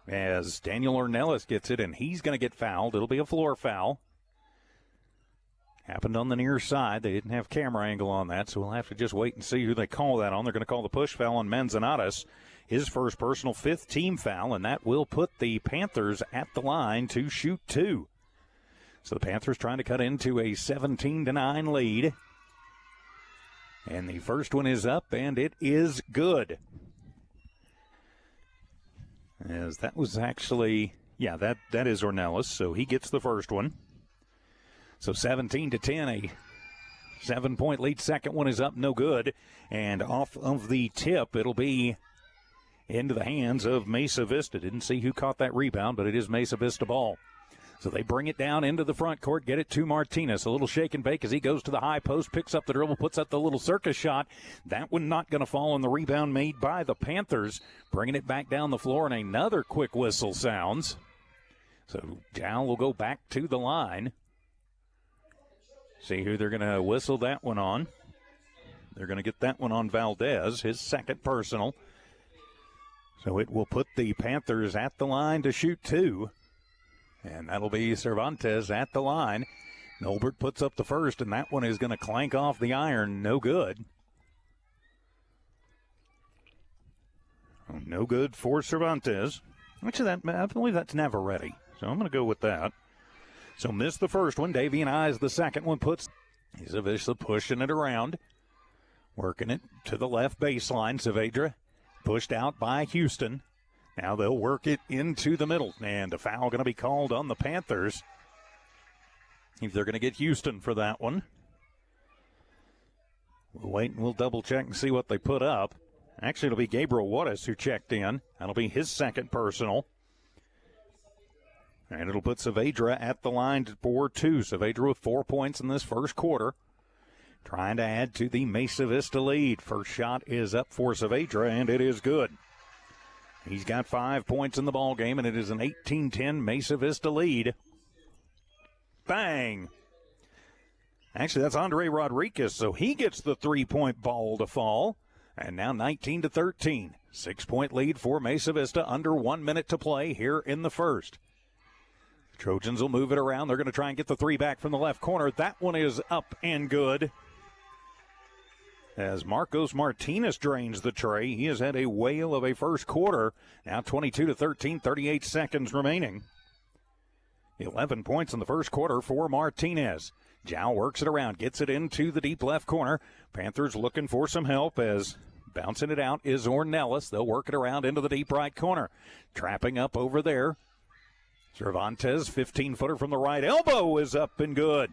as Daniel Ornelas gets it, and he's going to get fouled. It'll be a floor foul. Happened on the near side. They didn't have camera angle on that, so we'll have to just wait and see who they call that on. They're going to call the push foul on Manzanares, his first personal, 5th team foul, and that will put the Panthers at the line to shoot two. So the Panthers trying to cut into a 17-9 lead. And the first one is up, and it is good. As that was actually, that is Ornelas, so he gets the first one. So 17-10, a 7-point lead. Second one is up, no good. And off of the tip, it'll be into the hands of Mesa Vista. Didn't see who caught that rebound, but it is Mesa Vista ball. So they bring it down into the front court, get it to Martinez. A little shake and bake as he goes to the high post, picks up the dribble, puts up the little circus shot. That one not going to fall on the rebound made by the Panthers. Bringing it back down the floor, and another quick whistle sounds. So Dow will go back to the line. See who they're going to whistle that one on. They're going to get that one on Valdez, his second personal. So it will put the Panthers at the line to shoot 2. And that'll be Cervantes at the line. Nolbert puts up the first, and that one is going to clank off the iron. No good. No good for Cervantes. Actually, I believe that's Navarrete. So I'm going to go with that. So missed the first one. Davian eyes the second one. Puts Zavishla pushing it around. Working it to the left baseline. Saavedra pushed out by Houston. Now they'll work it into the middle. And a foul going to be called on the Panthers. If they're going to get Houston for that one. We'll wait and we'll double check and see what they put up. Actually, it'll be Gabriel Wattis who checked in. That'll be his second personal. And it'll put Saavedra at the line for 2. Saavedra with 4 points in this first quarter. Trying to add to the Mesa Vista lead. First shot is up for Saavedra, and it is good. He's got 5 points in the ball game, and it is an 18-10 Mesa Vista lead. Bang! Actually, that's Andre Rodriguez, so he gets the 3-point ball to fall. And now 19-13. 6-point lead for Mesa Vista. Under 1 minute to play here in the first. Trojans will move it around. They're going to try and get the 3 back from the left corner. That one is up and good. As Marcos Martinez drains the tray, he has had a whale of a first quarter. Now 22-13, 38 seconds remaining. 11 points in the first quarter for Martinez. Jow works it around, gets it into the deep left corner. Panthers looking for some help as bouncing it out is Ornelas. They'll work it around into the deep right corner. Trapping up over there. Cervantes, 15-footer from the right elbow is up and good.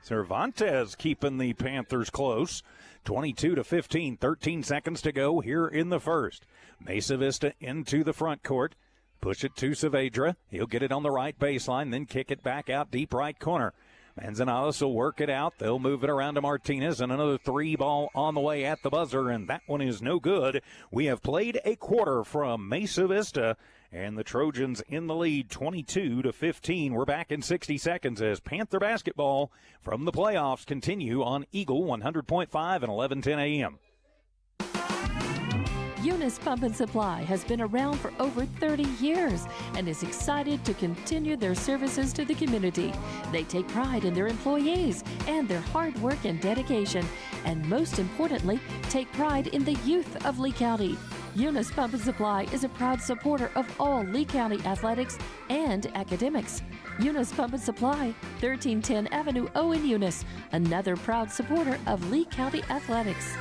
Cervantes keeping the Panthers close. 22-15, 13 seconds to go here in the first. Mesa Vista into the front court. Push it to Saavedra. He'll get it on the right baseline, then kick it back out deep right corner. Manzanares will work it out. They'll move it around to Martinez, and another 3-ball on the way at the buzzer, and that one is no good. We have played a quarter from Mesa Vista, and the Trojans in the lead 22-15. We're back in 60 seconds as Panther basketball from the playoffs continue on Eagle 100.5 and 1110 a.m. Eunice Pump and Supply has been around for over 30 years and is excited to continue their services to the community. They take pride in their employees and their hard work and dedication, and most importantly, take pride in the youth of Lee County. Eunice Pump and Supply is a proud supporter of all Lee County athletics and academics. Eunice Pump and Supply, 1310 Avenue O in Eunice, another proud supporter of Lee County athletics.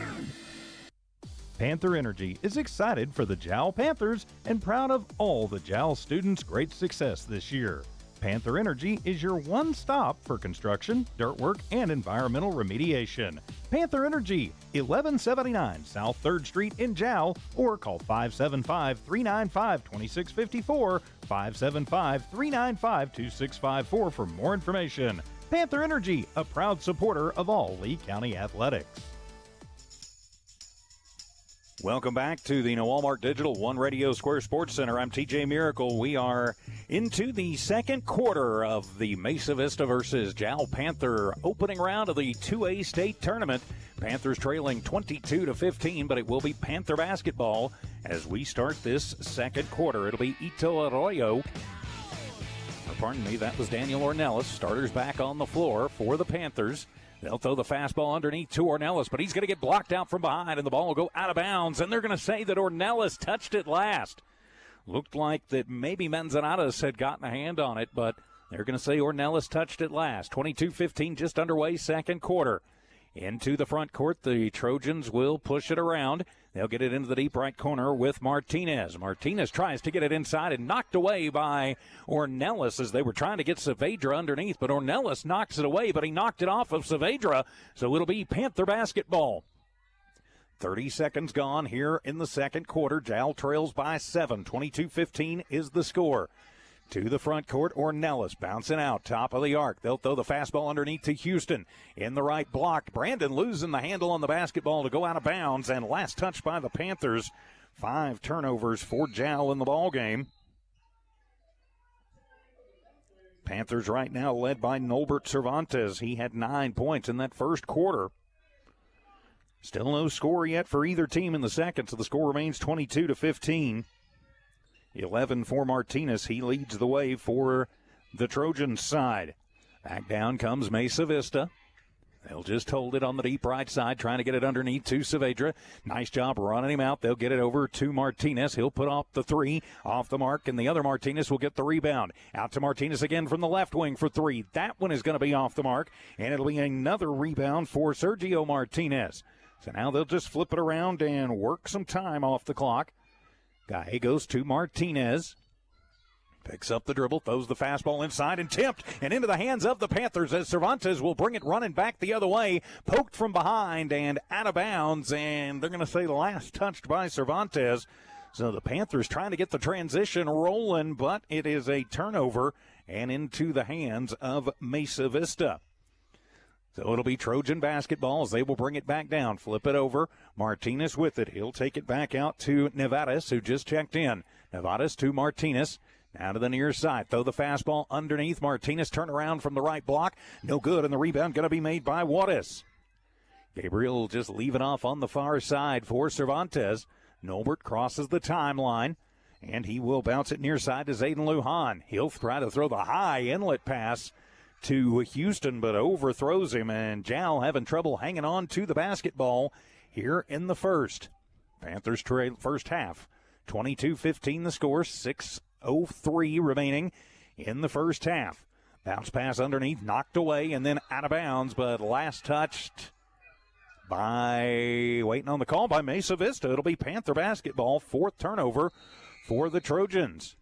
Panther Energy is excited for the Jowl Panthers and proud of all the Jowl students' great success this year. Panther Energy is your one stop for construction, dirt work, and environmental remediation. Panther Energy, 1179 South 3rd Street in Jowl, or call 575-395-2654, 575-395-2654 for more information. Panther Energy, a proud supporter of all Lee County athletics. Welcome back to the Noalmark Digital One Radio Square Sports Center. I'm TJ Miracle. We are into the second quarter of the Mesa Vista versus Jowl Panther opening round of the 2A state tournament. Panthers trailing 22-15, but it will be Panther basketball as we start this second quarter. It'll be Ito Arroyo. Pardon me, that was Daniel Ornelas. Starters back on the floor for the Panthers. They'll throw the fastball underneath to Ornelas, but he's going to get blocked out from behind, and the ball will go out of bounds, and they're going to say that Ornelas touched it last. Looked like that maybe Manzanares had gotten a hand on it, but they're going to say Ornelas touched it last. 22-15, just underway, second quarter. Into the front court, the Trojans will push it around. They'll get it into the deep right corner with Martinez. Martinez tries to get it inside and knocked away by Ornelas as they were trying to get Saavedra underneath, but Ornelas knocks it away, but he knocked it off of Saavedra, so it'll be Panther basketball. 30 seconds gone here in the second quarter. Jowl trails by 7. 22-15 is the score. To the front court, Ornelas bouncing out, top of the arc. They'll throw the fastball underneath to Houston. In the right block, Brandon losing the handle on the basketball to go out of bounds, and last touch by the Panthers. 5 turnovers for Jowl in the ball game. Panthers right now led by Norbert Cervantes. He had 9 points in that first quarter. Still no score yet for either team in the second, so the score remains 22-15. 11 for Martinez. He leads the way for the Trojans side. Back down comes Mesa Vista. They'll just hold it on the deep right side, trying to get it underneath to Saavedra. Nice job running him out. They'll get it over to Martinez. He'll put off the three, off the mark, and the other Martinez will get the rebound. Out to Martinez again from the left wing for three. That one is going to be off the mark, and it'll be another rebound for Sergio Martinez. So now they'll just flip it around and work some time off the clock. Gallegos to Martinez. Picks up the dribble, throws the fastball inside and tipped and into the hands of the Panthers as Cervantes will bring it running back the other way. Poked from behind and out of bounds, and they're going to say the last touched by Cervantes. So the Panthers trying to get the transition rolling, but it is a turnover and into the hands of Mesa Vista. So it'll be Trojan basketball as they will bring it back down. Flip it over. Martinez with it. He'll take it back out to Nevadas, who just checked in. Nevadas to Martinez. Now to the near side. Throw the fastball underneath. Martinez turn around from the right block. No good, and the rebound going to be made by Juarez. Gabriel just leaving off on the far side for Cervantes. Norbert crosses the timeline, and he will bounce it near side to Zayden Lujan. He'll try to throw the high inlet pass to Houston, but overthrows him, and Jal having trouble hanging on to the basketball here in the first. Panthers trail first half. 22-15 the score, 6:03 remaining in the first half. Bounce pass underneath, knocked away, and then out of bounds, but last touched by, waiting on the call by Mesa Vista. It'll be Panther basketball, fourth turnover for the Trojans.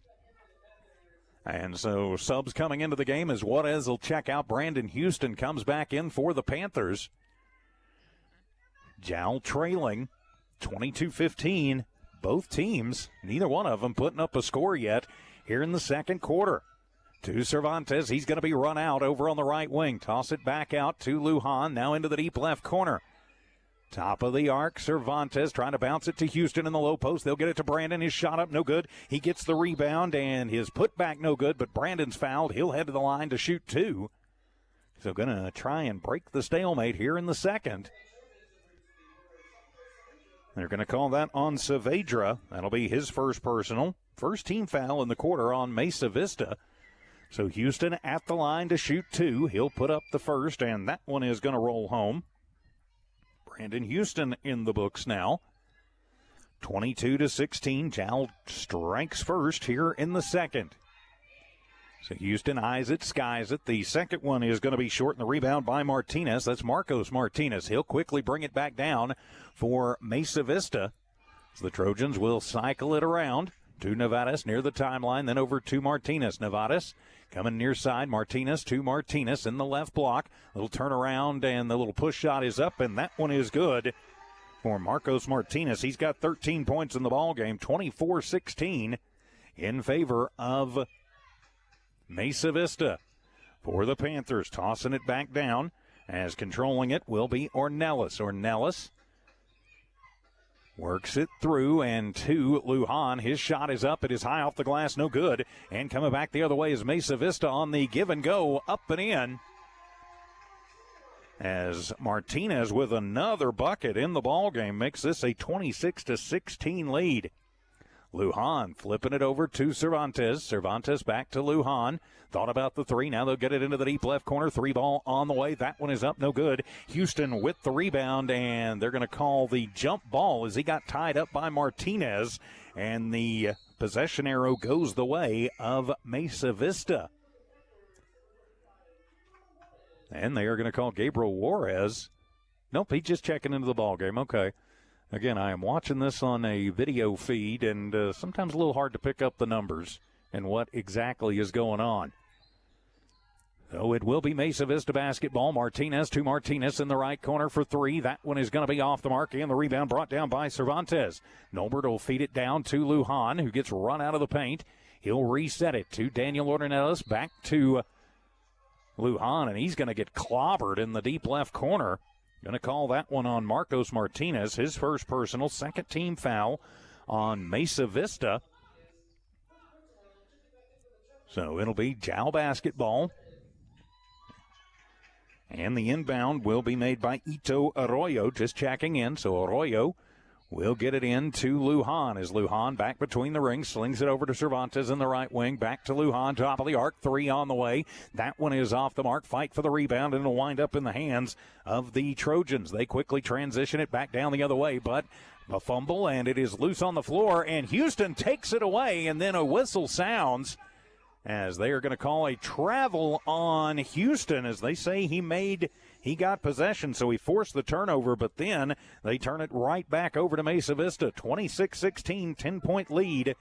And so subs coming into the game as Juarez will check out. Brandon Houston comes back in for the Panthers. Jal trailing 22-15. Both teams, neither one of them putting up a score yet here in the second quarter. To Cervantes, he's going to be run out over on the right wing. Toss it back out to Lujan, now into the deep left corner. Top of the arc, Cervantes trying to bounce it to Houston in the low post. They'll get it to Brandon. His shot up, no good. He gets the rebound, and his putback, no good, but Brandon's fouled. He'll head to the line to shoot two. So going to try and break the stalemate here in the second. They're going to call that on Saavedra. That'll be his first personal. First team foul in the quarter on Mesa Vista. So Houston at the line to shoot two. He'll put up the first, and that one is going to roll home. Brandon Houston in the books now. 22-16. Jal strikes first here in the second. So Houston eyes it, skies it. The second one is going to be short, and the rebound by Martinez. That's Marcos Martinez. He'll quickly bring it back down for Mesa Vista. So the Trojans will cycle it around to Nevadas near the timeline, then over to Martinez. Nevadas coming near side. Martinez to Martinez in the left block. Little turnaround, and the little push shot is up, and that one is good for Marcos Martinez. He's got 13 points in the ball game, 24-16 in favor of Mesa Vista. For the Panthers, tossing it back down, as controlling it will be Ornelas. Ornelas works it through and to Lujan. His shot is up. It is high off the glass, no good. And coming back the other way is Mesa Vista on the give and go, up and in. As Martinez with another bucket in the ballgame makes this a 26-16 lead. Lujan flipping it over to Cervantes. Cervantes back to Lujan. Thought about the three. Now they'll get it into the deep left corner. Three ball on the way. That one is up. No good. Houston with the rebound, and they're going to call the jump ball as he got tied up by Martinez. And the possession arrow goes the way of Mesa Vista. And they are going to call Gabriel Juarez. Nope, he's just checking into the ball game. Okay. Again, I am watching this on a video feed, and sometimes a little hard to pick up the numbers and what exactly is going on. So it will be Mesa Vista basketball. Martinez to Martinez in the right corner for three. That one is going to be off the mark, and the rebound brought down by Cervantes. Norbert will feed it down to Lujan, who gets run out of the paint. He'll reset it to Daniel Ornelas, back to Lujan, and he's going to get clobbered in the deep left corner. Going to call that one on Marcos Martinez, his first personal, second team foul on Mesa Vista. So it'll be Jowl basketball. And the inbound will be made by Ito Arroyo, just checking in. So Arroyo will get it in to Lujan as Lujan back between the rings, slings it over to Cervantes in the right wing. Back to Lujan, top of the arc, 3 on the way. That one is off the mark. Fight for the rebound, and it'll wind up in the hands of the Trojans. They quickly transition it back down the other way, but a fumble, and it is loose on the floor, and Houston takes it away, and then a whistle sounds as they are going to call a travel on Houston, as they say he got possession, so he forced the turnover, but then they turn it right back over to Mesa Vista. 26-16, 10-point lead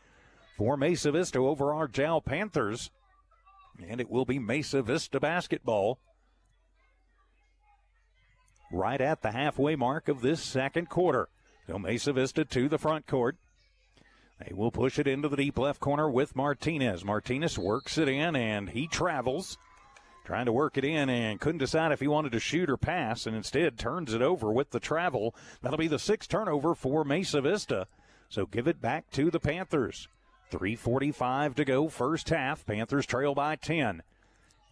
for Mesa Vista over our Jowl Panthers. And it will be Mesa Vista basketball right at the halfway mark of this second quarter. So Mesa Vista to the front court. They will push it into the deep left corner with Martinez. Martinez works it in, and he travels, trying to work it in, and couldn't decide if he wanted to shoot or pass, and instead turns it over with the travel. That'll be the 6th turnover for Mesa Vista. So give it back to the Panthers. 3:45 to go, first half. Panthers trail by 10.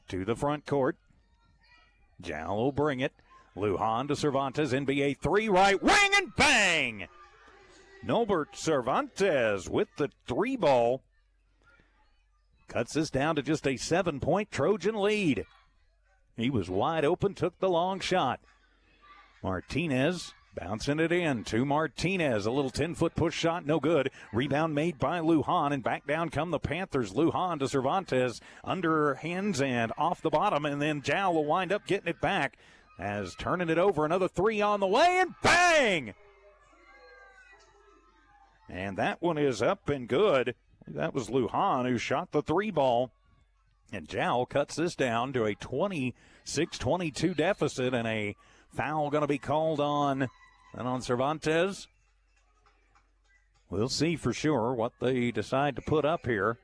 To the front court. Jowl will bring it. Lujan to Cervantes, NBA 3, right wing, and bang! Norbert Cervantes with the 3 ball. Cuts this down to just a 7-point Trojan lead. He was wide open, took the long shot. Martinez bouncing it in to Martinez. A little 10-foot push shot, no good. Rebound made by Lujan, and back down come the Panthers. Lujan to Cervantes, underhands and off the bottom, and then Jowl will wind up getting it back as turning it over. Another 3 on the way, and bang! And that one is up and good. That was Lujan who shot the 3 ball. And Jowl cuts this down to a 26-22 deficit, and a foul going to be called on Cervantes. We'll see for sure what they decide to put up here.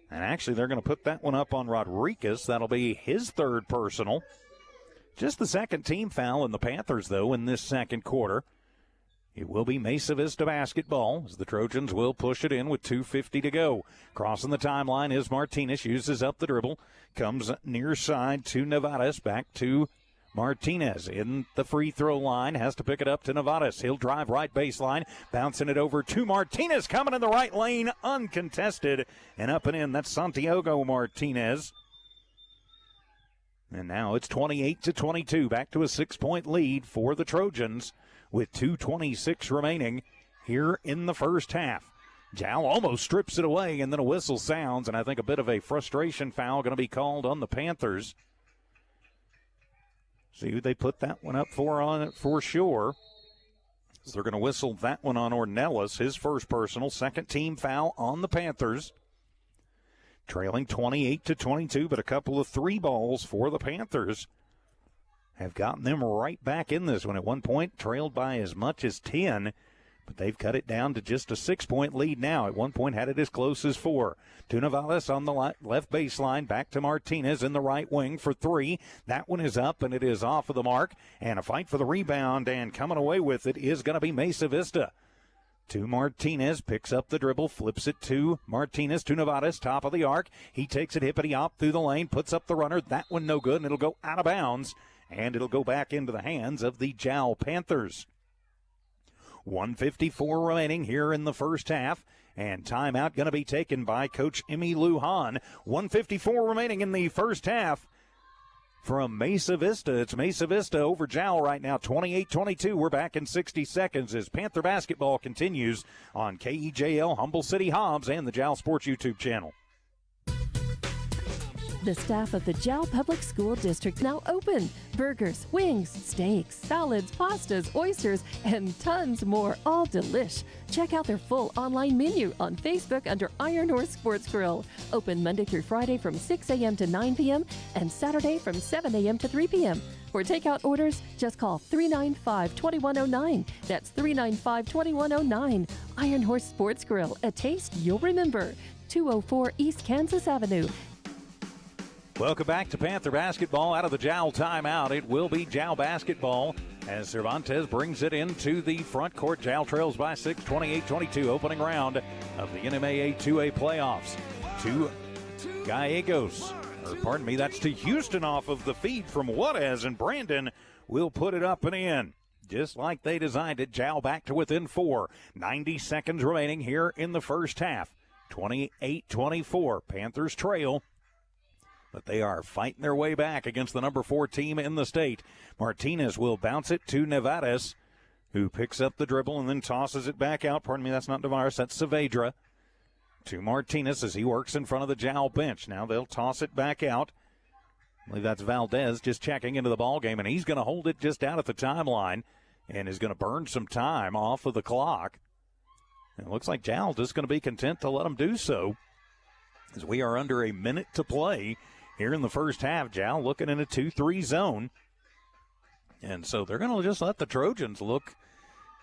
And actually, they're going to put that one up on Rodriguez. That'll be his 3rd personal. Just the 2nd team foul in the Panthers, though, in this second quarter. It will be Mesa Vista basketball as the Trojans will push it in with 2:50 to go. Crossing the timeline is Martinez, uses up the dribble, comes near side to Nevadas, back to Martinez in the free throw line, has to pick it up to Nevadas. He'll drive right baseline, bouncing it over to Martinez, coming in the right lane, uncontested, and up and in. That's Santiago Martinez. And now it's 28-22, back to a 6-point lead for the Trojans, with 2:26 remaining here in the first half. Jowl almost strips it away, and then a whistle sounds, and I think a bit of a frustration foul going to be called on the Panthers. See who they put that one up for on it for sure. So they're going to whistle that one on Ornelas, his first personal, 2nd team foul on the Panthers. Trailing 28-22, but a couple of 3 balls for the Panthers have gotten them right back in this one. At one point, trailed by as much as 10, but they've cut it down to just a 6-point lead now. At one point, had it as close as 4. To Nevadas on the left baseline, back to Martinez in the right wing for 3. That one is up, and it is off of the mark. And a fight for the rebound, and coming away with it is going to be Mesa Vista. To Martinez, picks up the dribble, flips it to Martinez, to Nevadas, top of the arc. He takes it hippity-hop through the lane, puts up the runner. That one no good, and it'll go out of bounds. And it'll go back into the hands of the Jowl Panthers. 1:54 remaining here in the first half. And timeout going to be taken by Coach Emmy Lujan. 1:54 remaining in the first half. From Mesa Vista, it's Mesa Vista over Jowl right now, 28-22. We're back in 60 seconds as Panther basketball continues on KEJL, Humble City Hobbs, and the Jowl Sports YouTube channel. The staff of the Jowl Public School District now open. Burgers, wings, steaks, salads, pastas, oysters, and tons more, all delish. Check out their full online menu on Facebook under Iron Horse Sports Grill. Open Monday through Friday from 6 a.m. to 9 p.m. and Saturday from 7 a.m. to 3 p.m. For takeout orders, just call 395-2109. That's 395-2109. Iron Horse Sports Grill, a taste you'll remember. 204 East Kansas Avenue. Welcome back to Panther basketball out of the Jowl timeout. It will be Jowl basketball as Cervantes brings it into the front court. Jowl trails by 6, 28-22, opening round of the NMAA 2A playoffs. Gallegos. That's to Houston off of the feed from Juarez, and Brandon will put it up and in. Just like they designed it, Jow back to within 4. 90 seconds remaining here in the first half. 28-24. Panthers trail, but they are fighting their way back against the number 4 team in the state. Martinez will bounce it to Nevares, who picks up the dribble and then tosses it back out. That's not Nevares, that's Saavedra. To Martinez as he works in front of the Jow bench. Now they'll toss it back out. I believe that's Valdez just checking into the ball game, and he's going to hold it just out at the timeline and is going to burn some time off of the clock. And it looks like Jow just going to be content to let him do so, as we are under a minute to play here in the first half. Jow looking in a 2-3 zone. And so they're going to just let the Trojans look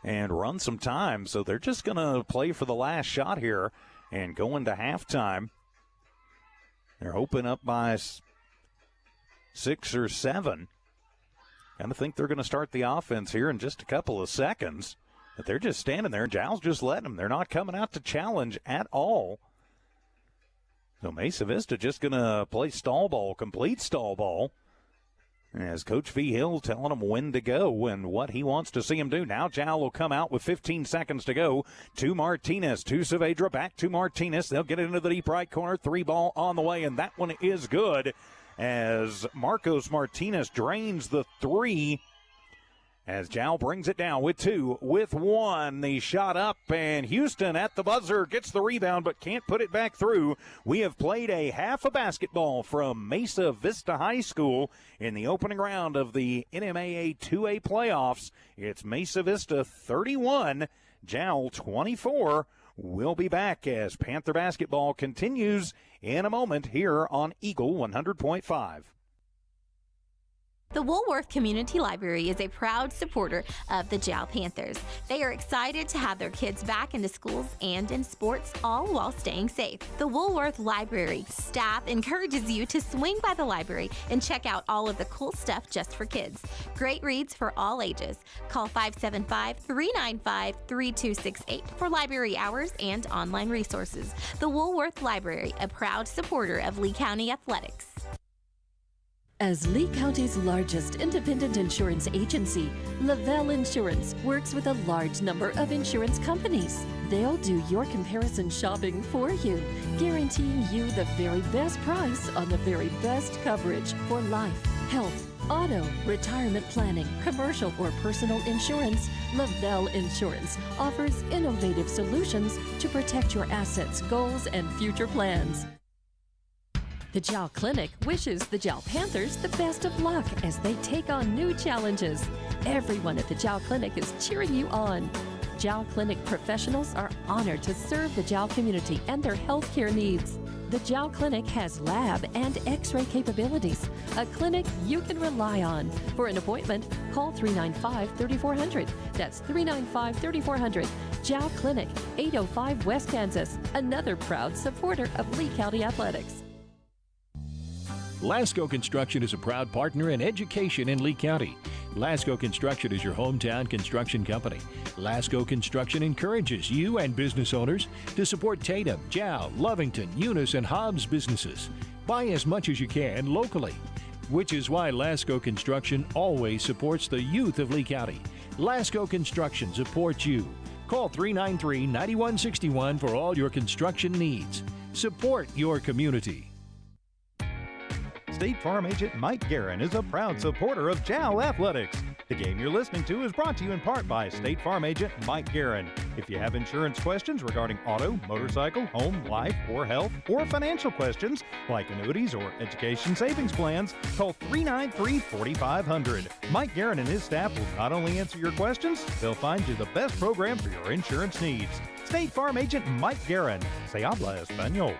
and run some time. So they're just going to play for the last shot here and go into halftime. They're hoping up by 6 or 7. Kind of think they're going to start the offense here in just a couple of seconds. But they're just standing there, and Jow's just letting them. They're not coming out to challenge at all. So Mesa Vista just going to play stall ball, complete stall ball, as Coach V. Hill telling them when to go and what he wants to see them do. Now Jow will come out with 15 seconds to go. To Martinez, to Saavedra, back to Martinez. They'll get it into the deep right corner. 3 ball on the way, and that one is good as Marcos Martinez drains the 3. As Jow brings it down with 2, with 1. The shot up, and Houston at the buzzer gets the rebound but can't put it back through. We have played a half a basketball from Mesa Vista High School in the opening round of the NMAA 2A playoffs. It's Mesa Vista 31, Jow 24. We'll be back as Panther basketball continues in a moment here on Eagle 100.5. The Woolworth Community Library is a proud supporter of the Jow Panthers. They are excited to have their kids back into schools and in sports, all while staying safe. The Woolworth Library staff encourages you to swing by the library and check out all of the cool stuff just for kids. Great reads for all ages. Call 575-395-3268 for library hours and online resources. The Woolworth Library, a proud supporter of Lee County Athletics. As Lee County's largest independent insurance agency, Lavelle Insurance works with a large number of insurance companies. They'll do your comparison shopping for you, guaranteeing you the very best price on the very best coverage for life, health, auto, retirement planning, commercial or personal insurance. Lavelle Insurance offers innovative solutions to protect your assets, goals, and future plans. The Jow Clinic wishes the Jow Panthers the best of luck as they take on new challenges. Everyone at the Jow Clinic is cheering you on. Jow Clinic professionals are honored to serve the Jow community and their healthcare needs. The Jow Clinic has lab and x-ray capabilities, a clinic you can rely on. For an appointment, call 395-3400. That's 395-3400. Jow Clinic, 805 West Kansas, another proud supporter of Lee County Athletics. Lasco Construction is a proud partner in education in Lee County. Lasco Construction is your hometown construction company. Lasco Construction encourages you and business owners to support Tatum, Jow, Lovington, Eunice, and Hobbs businesses. Buy as much as you can locally, which is why Lasco Construction always supports the youth of Lee County. Lasco Construction supports you. Call 393-9161 for all your construction needs. Support your community. State Farm agent Mike Guerin is a proud supporter of Jow Athletics. The game you're listening to is brought to you in part by State Farm agent Mike Guerin. If you have insurance questions regarding auto, motorcycle, home, life, or health, or financial questions like annuities or education savings plans, call 393-4500. Mike Guerin and his staff will not only answer your questions, they'll find you the best program for your insurance needs. State Farm agent Mike Guerin. Se habla español.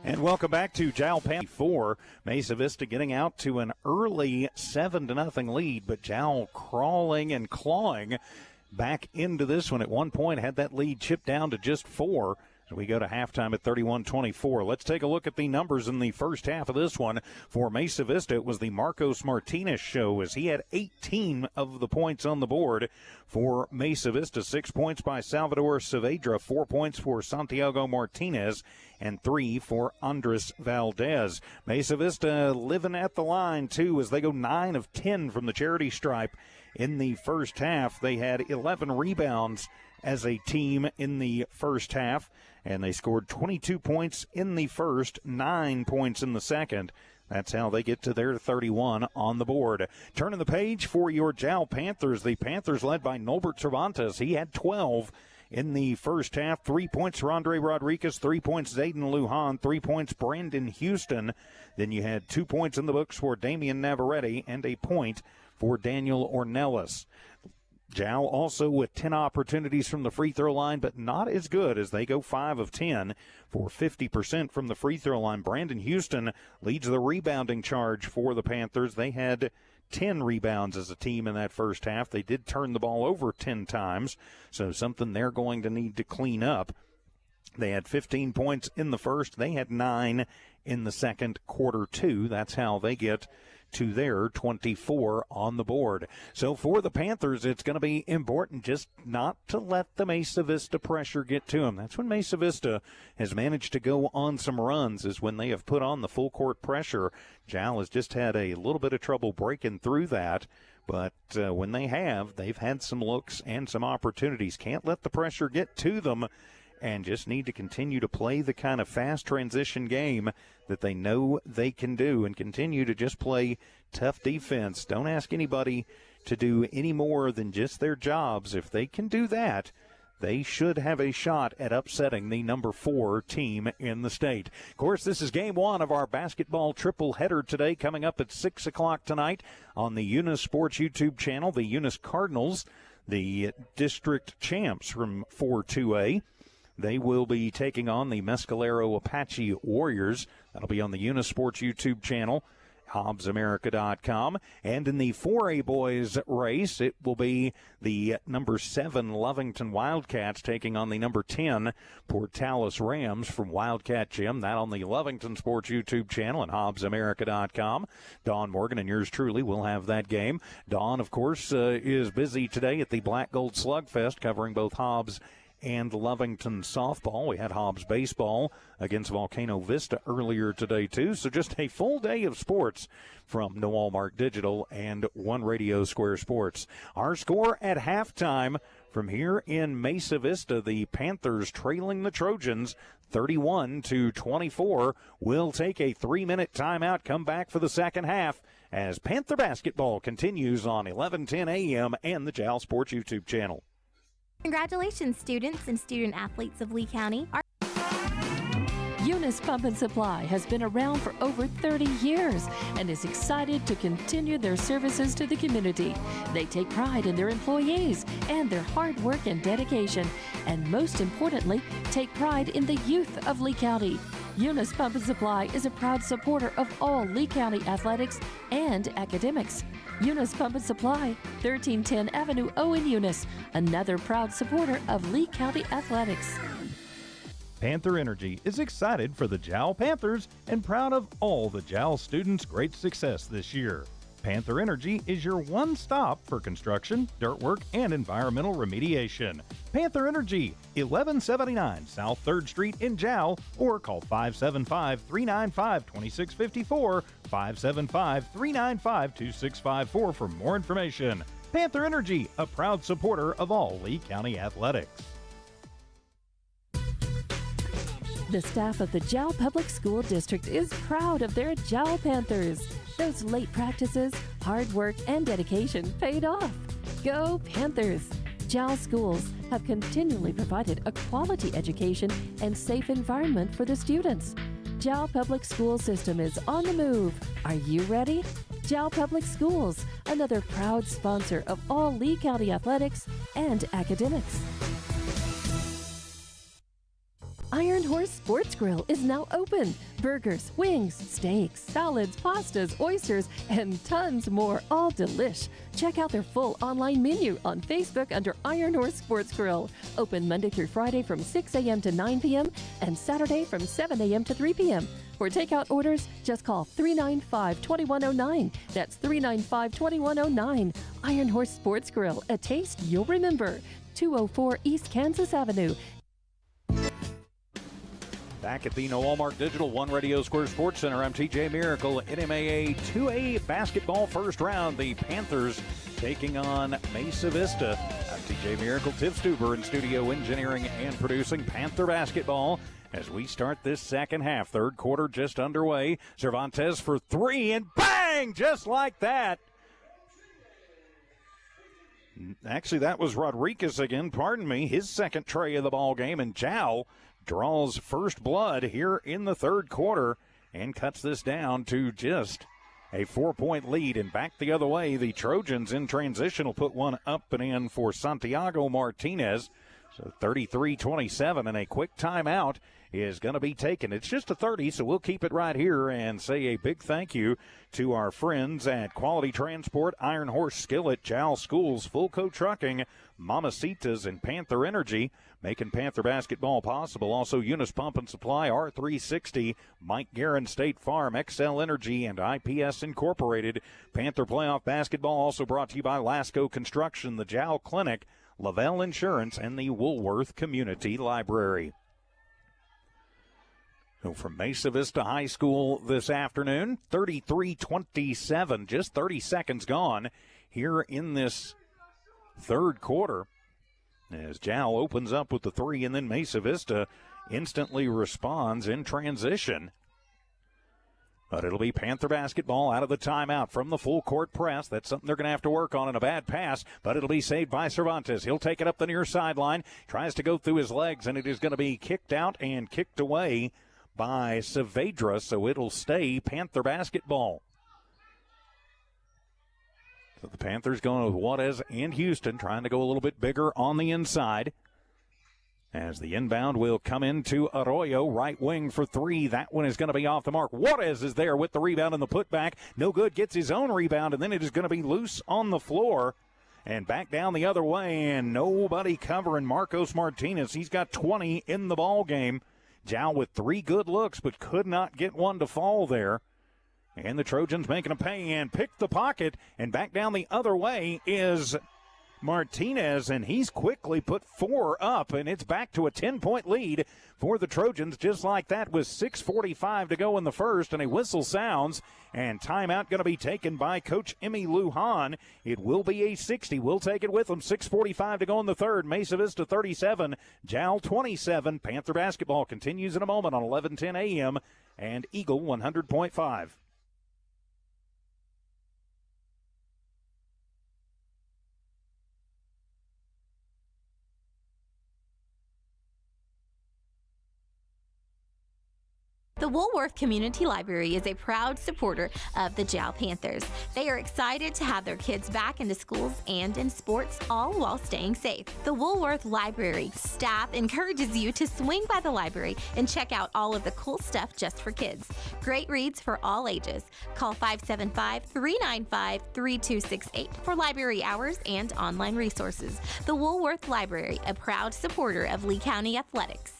And welcome back to Jow Panther 4. Mesa Vista getting out to an early 7-0 lead, but Jow crawling and clawing back into this one. At one point had that lead chipped down to just 4. So we go to halftime at 31-24. Let's take a look at the numbers in the first half of this one. For Mesa Vista, it was the Marcos Martinez show as he had 18 of the points on the board for Mesa Vista. 6 points by Salvador Saavedra, 4 points for Santiago Martinez, and 3 for Andres Valdez. Mesa Vista living at the line, too, as they go 9 of 10 from the charity stripe in the first half. They had 11 rebounds as a team in the first half, and they scored 22 points in the first, 9 points in the second. That's how they get to their 31 on the board. Turning the page for your Jal Panthers. The Panthers led by Norbert Cervantes. He had 12 in the first half. 3 points for Andre Rodriguez, 3 points Zayden Lujan, 3 points Brandon Houston. Then you had 2 points in the books for Damian Navarrete and a point for Daniel Ornelas. Jal also with 10 opportunities from the free throw line, but not as good as they go 5 of 10 for 50% from the free throw line. Brandon Houston leads the rebounding charge for the Panthers. They had 10 rebounds as a team in that first half. They did turn the ball over 10 times, so something they're going to need to clean up. They had 15 points in the first. They had 9 in the second, quarter 2. That's how they get to their 24 on the board. So for the Panthers, it's going to be important just not to let the Mesa Vista pressure get to them. That's when Mesa Vista has managed to go on some runs, is when they have put on the full court pressure. Jal has just had a little bit of trouble breaking through that. But when they have, they've had some looks and some opportunities. Can't let the pressure get to them, and just need to continue to play the kind of fast transition game that they know they can do, and continue to just play tough defense. Don't ask anybody to do any more than just their jobs. If they can do that, they should have a shot at upsetting the number 4 team in the state. Of course, this is game 1 of our basketball triple header today, coming up at 6 o'clock tonight on the Eunice Sports YouTube channel. The Eunice Cardinals, the district champs from 4-2A. They will be taking on the Mescalero Apache Warriors. That'll be on the Eunice Sports YouTube channel, HobbsAmerica.com. And in the 4A boys race, it will be the number 7 Lovington Wildcats taking on the number 10 Portales Rams from Wildcat Gym. That on the Lovington Sports YouTube channel and HobbsAmerica.com. Dawn Morgan and yours truly will have that game. Dawn, of course, is busy today at the Black Gold Slugfest, covering both Hobbs and Lovington softball. We had Hobbs baseball against Volcano Vista earlier today, too. So just a full day of sports from Noalmark Digital and One Radio Square Sports. Our score at halftime from here in Mesa Vista, the Panthers trailing the Trojans 31-24. We'll take a 3-minute timeout, come back for the second half as Panther basketball continues on 11:10 a.m. and the Jal Sports YouTube channel. Congratulations, students and student athletes of Lee County. Eunice Pump and Supply has been around for over 30 years and is excited to continue their services to the community. They take pride in their employees and their hard work and dedication, and most importantly, take pride in the youth of Lee County. Eunice Pump and Supply is a proud supporter of all Lee County athletics and academics. Eunice Pump and Supply, 1310 Avenue O in Eunice, another proud supporter of Lee County athletics. Panther Energy is excited for the Jal Panthers and proud of all the Jal students' great success this year. Panther Energy is your one-stop for construction, dirt work, and environmental remediation. Panther Energy, 1179 South 3rd Street in Jal, or call 575-395-2654, 575-395-2654 for more information. Panther Energy, a proud supporter of all Lee County athletics. The staff of the Jal Public School District is proud of their Jal Panthers. Those late practices, hard work, and dedication paid off. Go Panthers! Jal schools have continually provided a quality education and safe environment for the students. Jal Public School System is on the move. Are you ready? Jal Public Schools, another proud sponsor of all Lee County athletics and academics. Iron Horse Sports Grill is now open. Burgers, wings, steaks, salads, pastas, oysters, and tons more, all delish. Check out their full online menu on Facebook under Iron Horse Sports Grill. Open Monday through Friday from 6 a.m. to 9 p.m. and Saturday from 7 a.m. to 3 p.m. For takeout orders, just call 395-2109. That's 395-2109. Iron Horse Sports Grill, a taste you'll remember. 204 East Kansas Avenue. Back at the Noalmark Digital One Radio Square Sports Center, I'm TJ Miracle. NMAA 2A basketball first round. The Panthers taking on Mesa Vista. I'm TJ Miracle, Tiff Stuber in studio engineering and producing Panther basketball as we start this second half. Third quarter just underway. Cervantes for three, and bang! Just like that. Actually, that was Rodriguez again, pardon me. His second tray of the ball game, and Jow draws first blood here in the third quarter and cuts this down to just a 4-point lead. And back the other way, the Trojans in transition will put one up and in for Santiago Martinez. So 33-27, and a quick timeout is going to be taken. It's just a 30, so we'll keep it right here and say a big thank you to our friends at Quality Transport, Iron Horse Skillet, Jowl Schools, Fulco Trucking, Mamacitas, and Panther Energy, making Panther basketball possible. Also, Eunice Pump and Supply, R360, Mike Guerin State Farm, XL Energy, and IPS Incorporated. Panther playoff basketball also brought to you by Lasco Construction, the Jowl Clinic, Lavelle Insurance, and the Woolworth Community Library. So from Mesa Vista High School this afternoon, 33-27, just 30 seconds gone here in this third quarter. As Jowl opens up with the three, and then Mesa Vista instantly responds in transition. But it'll be Panther basketball out of the timeout from the full court press. That's something they're going to have to work on, in a bad pass, but it'll be saved by Cervantes. He'll take it up the near sideline, tries to go through his legs, and it is going to be kicked out and kicked away by Saavedra, so it'll stay Panther basketball. So the Panthers going with Juarez and Houston, trying to go a little bit bigger on the inside. As the inbound will come into Arroyo, right wing for three. That one is going to be off the mark. Juarez is there with the rebound and the putback. No good, gets his own rebound, and then it is going to be loose on the floor. And back down the other way, and nobody covering Marcos Martinez. He's got 20 in the ball game. Jowl with three good looks, but could not get one to fall there. And the Trojans making a pay and pick the pocket. And back down the other way is Martinez, and he's quickly put four up, and it's back to a 10-point lead for the Trojans, just like that, with 6:45 to go in the first, and a whistle sounds, and timeout going to be taken by Coach Emmy Lujan. It will be a 60. We'll take it with them. 6:45 to go in the third. Mesa Vista 37, Jowl 27. Panther basketball continues in a moment on 11:10 a.m. and Eagle 100.5. The Woolworth Community Library is a proud supporter of the Jowl Panthers. They are excited to have their kids back into schools and in sports, all while staying safe. The Woolworth Library staff encourages you to swing by the library and check out all of the cool stuff just for kids. Great reads for all ages. Call 575-395-3268 for library hours and online resources. The Woolworth Library, a proud supporter of Lee County Athletics.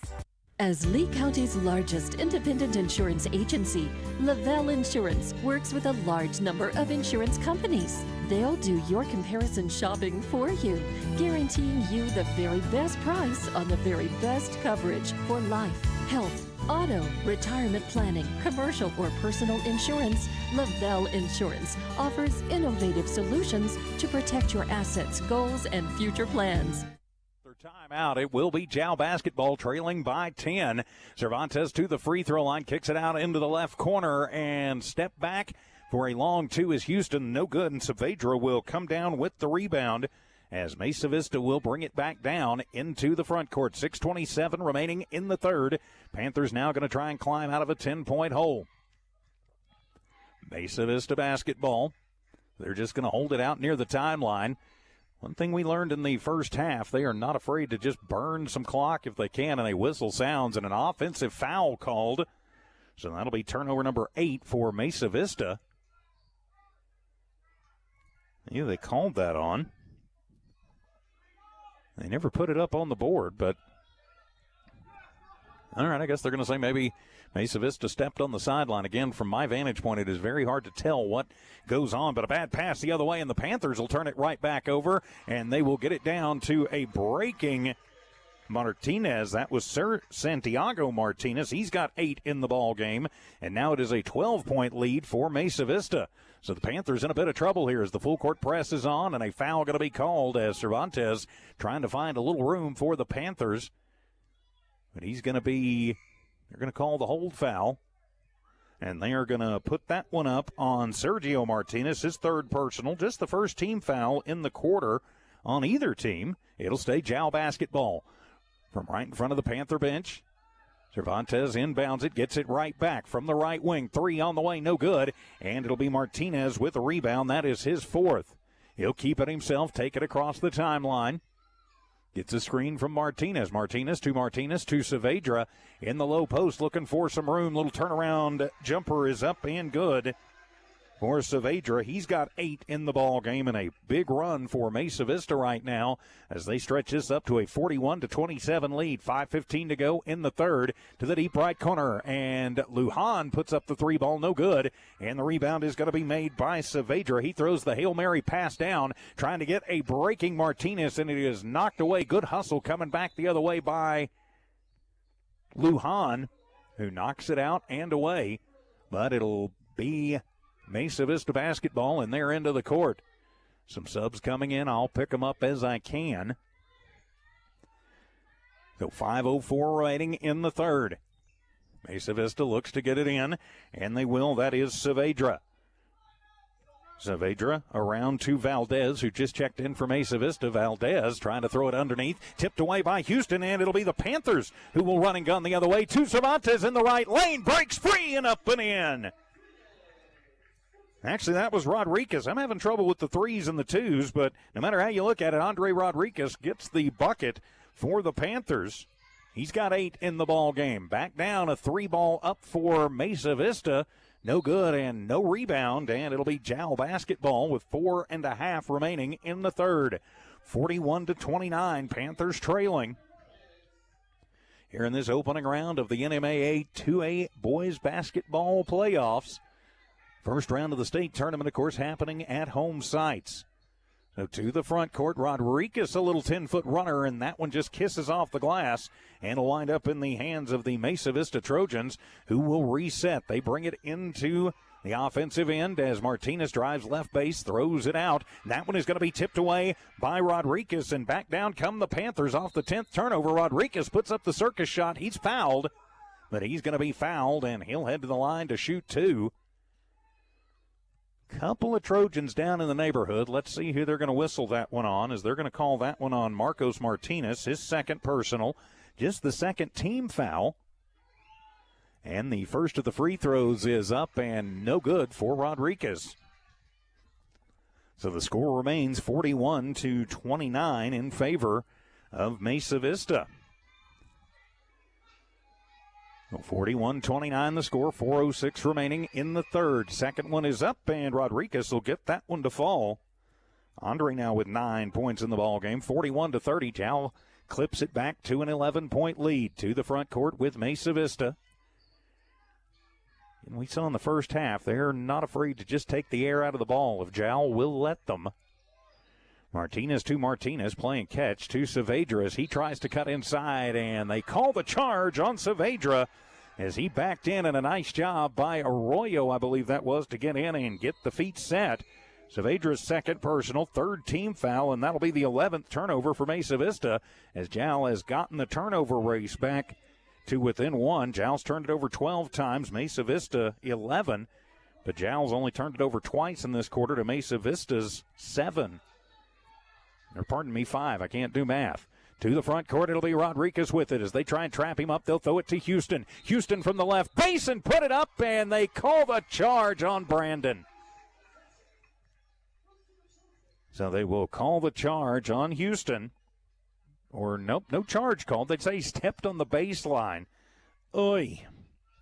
As Lee County's largest independent insurance agency, Lavelle Insurance works with a large number of insurance companies. They'll do your comparison shopping for you, guaranteeing you the very best price on the very best coverage for life, health, auto, retirement planning, commercial or personal insurance. Lavelle Insurance offers innovative solutions to protect your assets, goals, and future plans. Timeout. It will be Jowl basketball trailing by 10. Cervantes to the free throw line, kicks it out into the left corner, and step back for a long two is Houston. No good, and Saavedra will come down with the rebound as Mesa Vista will bring it back down into the front court. 6:27 remaining in the third. Panthers now going to try and climb out of a 10-point hole. Mesa Vista basketball. They're just going to hold it out near the timeline. One thing we learned in the first half, they are not afraid to just burn some clock if they can, and a whistle sounds and an offensive foul called. So that'll be turnover number 8 for Mesa Vista. Yeah, they called that on. They never put it up on the board, but all right, I guess they're going to say maybe Mesa Vista stepped on the sideline. Again, from my vantage point, it is very hard to tell what goes on, but a bad pass the other way, and the Panthers will turn it right back over, and they will get it down to a breaking Martinez. That was Sir Santiago Martinez. He's got 8 in the ball game, and now it is a 12-point lead for Mesa Vista. So the Panthers in a bit of trouble here as the full court press is on, and a foul going to be called as Cervantes trying to find a little room for the Panthers. But they're going to call the hold foul, and they are going to put that one up on Sergio Martinez, his 3rd personal, just the first team foul in the quarter on either team. It'll stay Jow basketball. From right in front of the Panther bench, Cervantes inbounds it, gets it right back from the right wing. 3 on the way, no good. And it'll be Martinez with a rebound. That is his 4th. He'll keep it himself, take it across the timeline. Gets a screen from Martinez. Martinez to Saavedra in the low post, looking for some room. Little turnaround jumper is up and good for Saavedra. He's got 8 in the ball game, and a big run for Mesa Vista right now as they stretch this up to a 41-27 lead. 5:15 to go in the third. To the deep right corner, and Lujan puts up the 3 ball, no good. And the rebound is going to be made by Saavedra. He throws the Hail Mary pass down, trying to get a breaking Martinez, and it is knocked away. Good hustle coming back the other way by Lujan, who knocks it out and away. But it'll be Mesa Vista basketball in their end of the court. Some subs coming in. I'll pick them up as I can. So 5:04 remaining in the third. Mesa Vista looks to get it in, and they will. That is Saavedra. Saavedra around to Valdez, who just checked in for Mesa Vista. Valdez trying to throw it underneath. Tipped away by Houston, and it'll be the Panthers who will run and gun the other way. To Cervantes in the right lane. Breaks free and up and in. Actually, that was Rodriguez. I'm having trouble with the 3s and the 2s, but no matter how you look at it, Andre Rodriguez gets the bucket for the Panthers. He's got 8 in the ball game. Back down, a 3-ball up for Mesa Vista. No good and no rebound, and it'll be Jow basketball with 4.5 remaining in the third. 41-29, Panthers trailing. Here in this opening round of the NMAA 2A boys basketball playoffs. First round of the state tournament, of course, happening at home sites. So to the front court, Rodriguez, a little 10-foot runner, and that one just kisses off the glass and will wind up in the hands of the Mesa Vista Trojans, who will reset. They bring it into the offensive end as Martinez drives left base, throws it out. That one is going to be tipped away by Rodriguez, and back down come the Panthers off the 10th turnover. Rodriguez puts up the circus shot. He's fouled, but he's going to be fouled, and he'll head to the line to shoot 2. Couple of Trojans down in the neighborhood. Let's see who they're going to whistle that one on, as they're going to call that one on Marcos Martinez, his 2nd personal, just the 2nd team foul. And the first of the free throws is up and no good for Rodriguez. So the score remains 41-29 in favor of Mesa Vista. 41-29 the score, 4:06 remaining in the third. Second one is up, and Rodriguez will get that one to fall. Andre now with 9 points in the ball game, 41-30. Jow clips it back to an 11-point lead to the front court with Mesa Vista. And we saw in the first half, they're not afraid to just take the air out of the ball if Jow will let them. Martinez to Martinez, playing catch to Saavedra as he tries to cut inside, and they call the charge on Saavedra as he backed in, and a nice job by Arroyo, I believe that was, to get in and get the feet set. Saavedra's 2nd personal, 3rd team foul, and that'll be the 11th turnover for Mesa Vista as Jow has gotten the turnover race back to within 1. Jow's turned it over 12 times, Mesa Vista 11, but Jow's only turned it over twice in this quarter to Mesa Vista's 7. Or pardon me, 5. I can't do math. To the front court, it'll be Rodriguez with it as they try and trap him up. They'll throw it to Houston. Houston from the left base and put it up, and they call the charge on Brandon. So they will call the charge on Houston. Or nope, no charge called. They'd say he stepped on the baseline. Oy.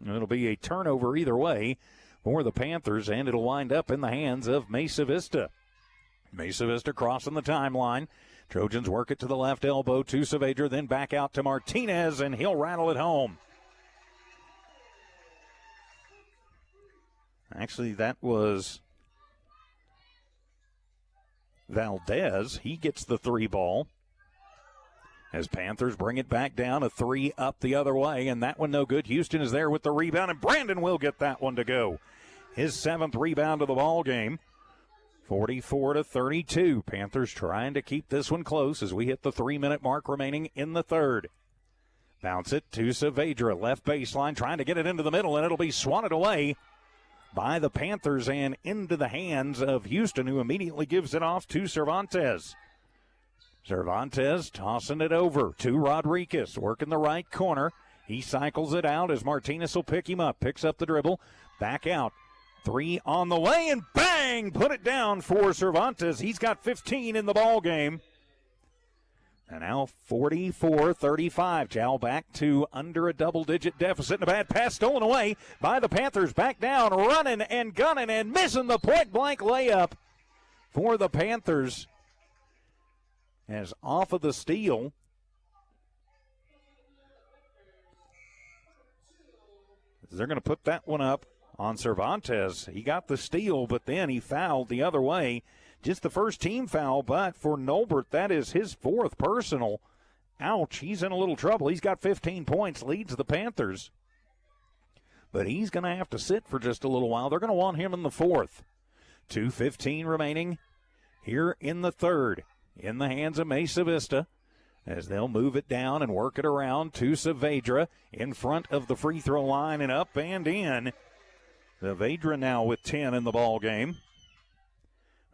It'll be a turnover either way for the Panthers, and it'll wind up in the hands of Mesa Vista. Mesa Vista crossing the timeline. Trojans work it to the left elbow to Saavedra, then back out to Martinez, and he'll rattle it home. Actually, that was Valdez. He gets the 3 ball. As Panthers bring it back down, a 3 up the other way, and that one no good. Houston is there with the rebound, and Brandon will get that one to go. His 7th rebound of the ball game. 44-32. Panthers trying to keep this one close as we hit the 3-minute mark remaining in the third. Bounce it to Saavedra, left baseline, trying to get it into the middle, and it'll be swatted away by the Panthers and into the hands of Houston, who immediately gives it off to Cervantes. Cervantes tossing it over to Rodriguez, working the right corner. He cycles it out as Martinez will pick him up, picks up the dribble, back out. 3 on the way, and bang! Put it down for Cervantes. He's got 15 in the ball game. And now 44-35. Jowl back to under a double-digit deficit, and a bad pass stolen away by the Panthers. Back down, running and gunning and missing the point-blank layup for the Panthers. As off of the steal, they're going to put that one up on Cervantes. He got the steal, but then he fouled the other way. Just the first team foul, but for Nolbert, that is his 4th personal. Ouch, he's in a little trouble. He's got 15 points, leads the Panthers. But he's going to have to sit for just a little while. They're going to want him in the 4th. 2:15 remaining here in the third. In the hands of Mesa Vista as they'll move it down and work it around to Saavedra in front of the free throw line and up and in. Saavedra now with 10 in the ball game.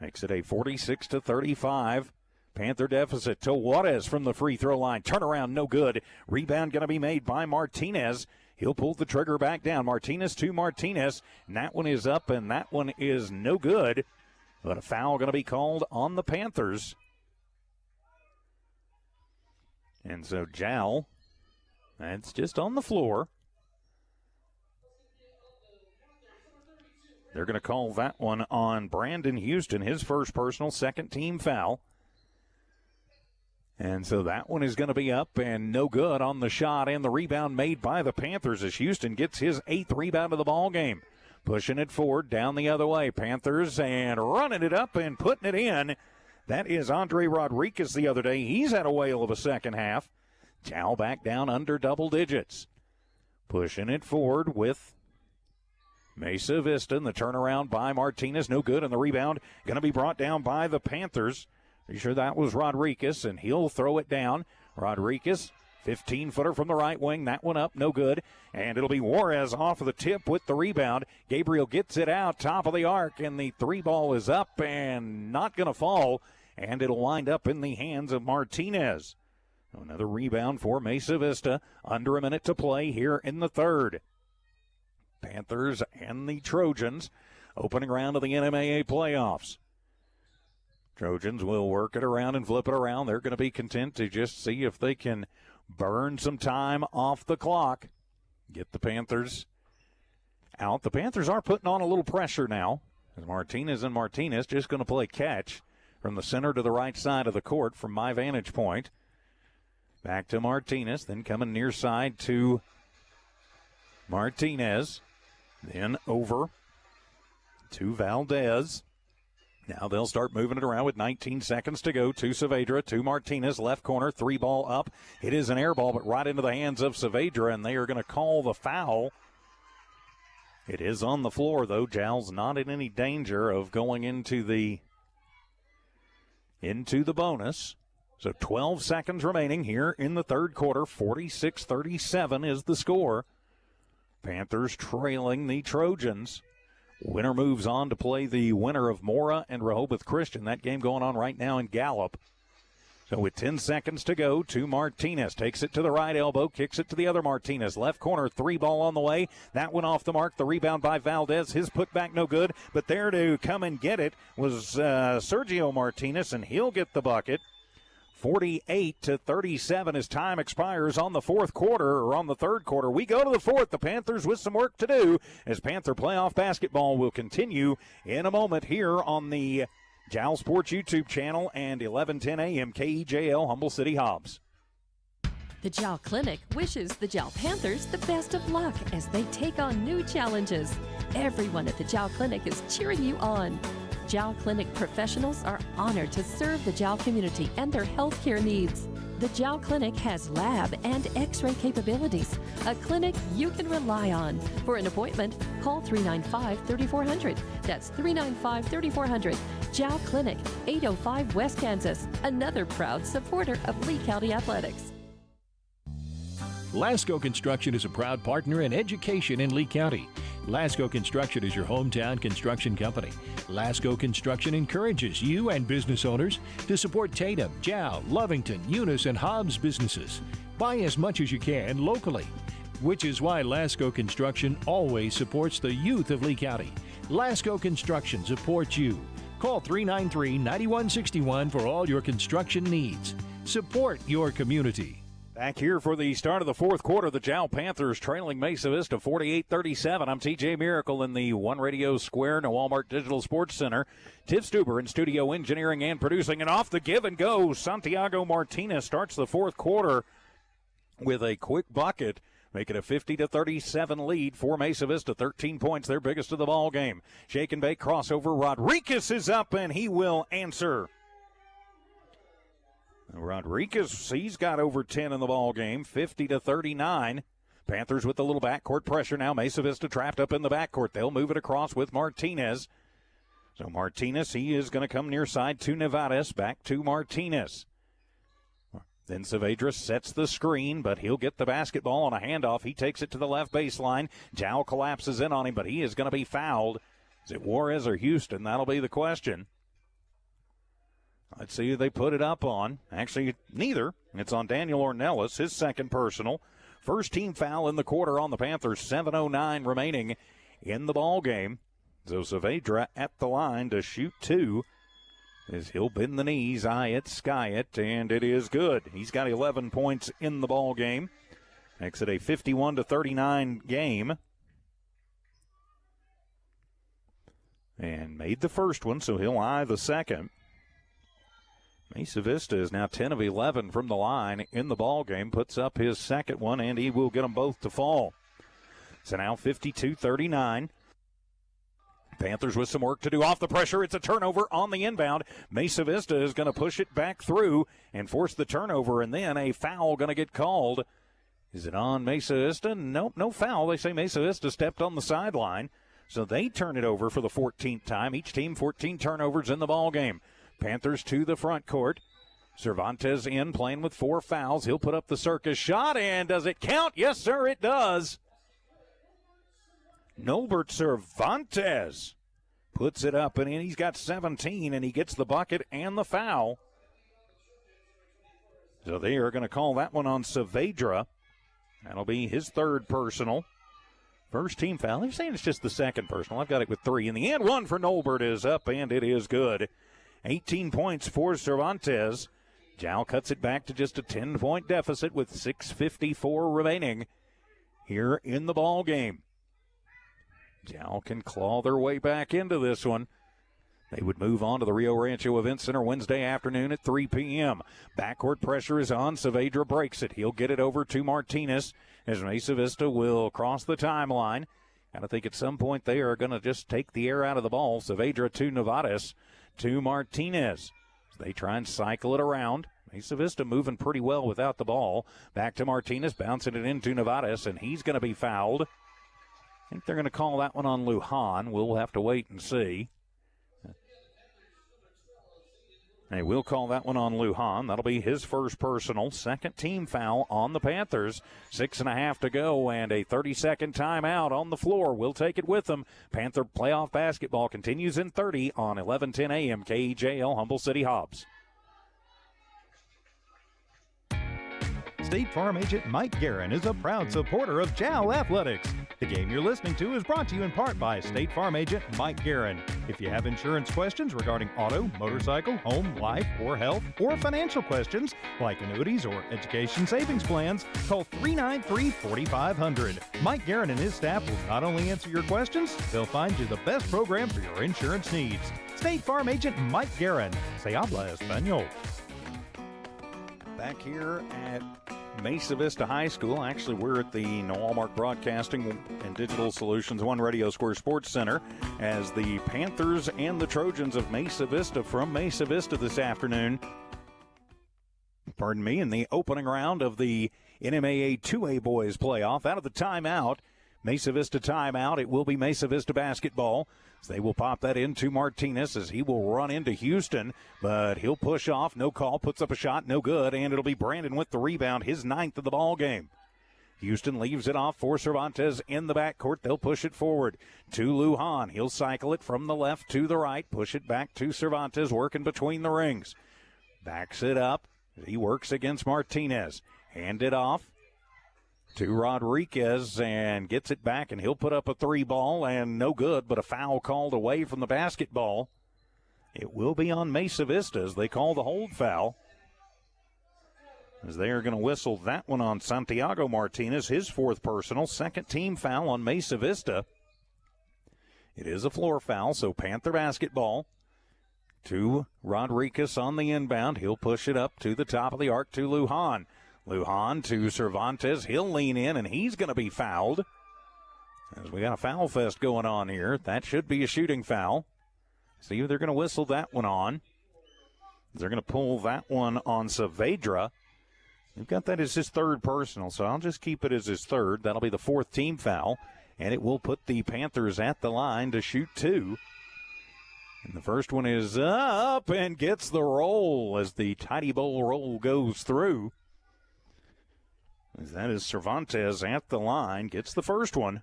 Makes it a 46-35 Panther deficit to Juarez from the free throw line. Turnaround, no good. Rebound going to be made by Martinez. He'll pull the trigger back down. Martinez to Martinez. And that one is up, and that one is no good. But a foul going to be called on the Panthers. And so Jowl, that's just on the floor. They're going to call that one on Brandon Houston, his first personal, 2nd team foul. And so that one is going to be up and no good on the shot, and the rebound made by the Panthers as Houston gets his 8th rebound of the ball game. Pushing it forward, down the other way. Panthers and running it up and putting it in. That is Andre Rodriguez the other day. He's had a whale of a second half. Jowl back down under double digits. Pushing it forward with Mesa Vista. And the turnaround by Martinez, no good. And the rebound going to be brought down by the Panthers. Pretty sure that was Rodriguez, and he'll throw it down. Rodriguez, 15-footer from the right wing. That one up, no good. And it'll be Juarez off of the tip with the rebound. Gabriel gets it out, top of the arc, and the 3 ball is up and not going to fall. And it'll wind up in the hands of Martinez. Another rebound for Mesa Vista. Under a minute to play here in the third. Panthers and the Trojans opening round of the NMAA playoffs. Trojans will work it around and flip it around. They're going to be content to just see if they can burn some time off the clock. Get the Panthers out. The Panthers are putting on a little pressure now. As Martinez just going to play catch from the center to the right side of the court from my vantage point. Back to Martinez, then coming near side to Martinez. Then over to Valdez. Now they'll start moving it around with 19 seconds to go to Saavedra, to Martinez, left corner, 3 ball up. It is an air ball, but right into the hands of Saavedra, and they are going to call the foul. It is on the floor, though. Jowl's not in any danger of going into the bonus. So 12 seconds remaining here in the third quarter. 46-37 is the score. Panthers trailing the Trojans. Winner moves on to play the winner of Mora and Rehoboth Christian. That game going on right now in Gallup. So with 10 seconds to go, to Martinez. Takes it to the right elbow, kicks it to the other Martinez. Left corner, 3 ball on the way. That went off the mark. The rebound by Valdez. His putback no good. But there to come and get it was Sergio Martinez, and he'll get the bucket. 48-37 as time expires on the fourth quarter, or on the third quarter. We go to the fourth. The Panthers with some work to do as Panther playoff basketball will continue in a moment here on the Jowl Sports YouTube channel and 1110 AM KEJL Humble City Hobbs. The Jowl Clinic wishes the Jowl Panthers the best of luck as they take on new challenges. Everyone at the Jowl Clinic is cheering you on. Jowl Clinic professionals are honored to serve the Jowl community and their healthcare needs. The Jowl Clinic has lab and x-ray capabilities, a clinic you can rely on. For an appointment, call 395-3400. That's 395-3400. Jowl Clinic, 805 West Kansas, another proud supporter of Lee County Athletics. Lasco Construction is a proud partner in education in Lee County. Lasco Construction is your hometown construction company. Lasco Construction encourages you and business owners to support Tatum, Jowl, Lovington, Eunice, and Hobbs businesses. Buy as much as you can locally, which is why Lasco Construction always supports the youth of Lee County. Lasco Construction supports you. Call 393-9161 for all your construction needs. Support your community. Back here for the start of the fourth quarter, the Jowl Panthers trailing Mesa Vista 48-37. I'm TJ Miracle in the One Radio Square Noalmark Digital Sports Center. Tiff Stuber in studio engineering and producing. And off the give and go, Santiago Martinez starts the fourth quarter with a quick bucket, making a 50-37 lead for Mesa Vista. 13 points, their biggest of the ball game. Shake and bake crossover. Rodriguez is up, and he will answer. Rodriguez, he's got over 10 in the ball game, 50-39. Panthers with a little backcourt pressure now. Mesa Vista trapped up in the backcourt. They'll move it across with Martinez. So Martinez, he is going to come near side to Nevares. Back to Martinez. Then Saavedra sets the screen, but he'll get the basketball on a handoff. He takes it to the left baseline. Jowl collapses in on him, but he is going to be fouled. Is it Juarez or Houston? That'll be the question. Let's see who they put it up on. Actually, neither. It's on Daniel Ornelas, his second personal. First team foul in the quarter on the Panthers. 7:09 remaining in the ball game. So Saavedra at the line to shoot two. As he'll bend the knees, eye it, sky it, and it is good. He's got 11 points in the ball game. Makes it a 51-39 game. And made the first one, so he'll eye the second. Mesa Vista is now 10 of 11 from the line in the ball game. Puts up his second one, and he will get them both to fall. So now 52-39. Panthers with some work to do off the pressure. It's a turnover on the inbound. Mesa Vista is going to push it back through and force the turnover, and then a foul going to get called. Is it on Mesa Vista? Nope, no foul. They say Mesa Vista stepped on the sideline, so they turn it over for the 14th time. Each team 14 turnovers in the ball game. Panthers to the front court. Cervantes in, playing with 4 fouls. He'll put up the circus shot, and does it count? Yes, sir, it does. Norbert Cervantes puts it up, and he's got 17, and he gets the bucket and the foul. So they are going to call that one on Saavedra. That'll be his third personal. First team foul. They're saying it's just the second personal. I've got it with 3. In the end, one for Norbert is up, and it is good. 18 points for Cervantes. Jowl cuts it back to just a 10-point deficit with 6:54 remaining here in the ball game. Jowl can claw their way back into this one. They would move on to the Rio Rancho Event Center Wednesday afternoon at 3 p.m. Backcourt pressure is on. Saavedra breaks it. He'll get it over to Martinez as Mesa Vista will cross the timeline. And I think at some point they are going to just take the air out of the ball. Saavedra to Nevares to Martinez. They try and cycle it around. Mesa Vista moving pretty well without the ball. Back to Martinez, bouncing it into Nevares, and he's going to be fouled. I think they're going to call that one on Lujan. We'll have to wait and see. They will call that one on Lujan. That'll be his first personal. Second team foul on the Panthers. 6.5 to go and a 30-second timeout on the floor. We'll take it with them. Panther playoff basketball continues in 30 on 1110 AM KEJL Humble City Hobbs. State Farm agent Mike Guerin is a proud supporter of JAL Athletics. The game you're listening to is brought to you in part by State Farm agent Mike Guerin. If you have insurance questions regarding auto, motorcycle, home, life, or health, or financial questions like annuities or education savings plans, call 393-4500. Mike Guerin and his staff will not only answer your questions, they'll find you the best program for your insurance needs. State Farm agent Mike Guerin. Se habla español. Back here at Mesa Vista High School. Actually, we're at the Noalmark Broadcasting and Digital Solutions One Radio Square Sports Center as the Panthers and the Trojans of Mesa Vista from Mesa Vista this afternoon. Pardon me, in the opening round of the NMAA 2A Boys playoff. Out of the timeout, Mesa Vista timeout, it will be Mesa Vista basketball. So they will pop that into Martinez as he will run into Houston, but he'll push off, no call, puts up a shot, no good, and it'll be Brandon with the rebound, his 9th of the ball game. Houston leaves it off for Cervantes in the backcourt. They'll push it forward to Lujan. He'll cycle it from the left to the right, push it back to Cervantes, working between the rings. Backs it up. He works against Martinez. Hand it off to Rodriguez and gets it back, and he'll put up a 3-ball and no good, but a foul called away from the basketball. It will be on Mesa Vista as they call the hold foul, as they are going to whistle that one on Santiago Martinez, his 4th personal, 2nd team foul on Mesa Vista. It is a floor foul, so Panther basketball. To Rodriguez on the inbound. He'll push it up to the top of the arc to Lujan. Lujan to Cervantes. He'll lean in, and he's going to be fouled. As we got a foul fest going on here. That should be a shooting foul. See if they're going to whistle that one on. They're going to pull that one on Saavedra. We've got that as his 3rd personal, so I'll just keep it as his 3rd. That'll be the 4th team foul, and it will put the Panthers at the line to shoot 2. And the first one is up and gets the roll as the Tidy Bowl roll goes through. That is Cervantes at the line, gets the first one.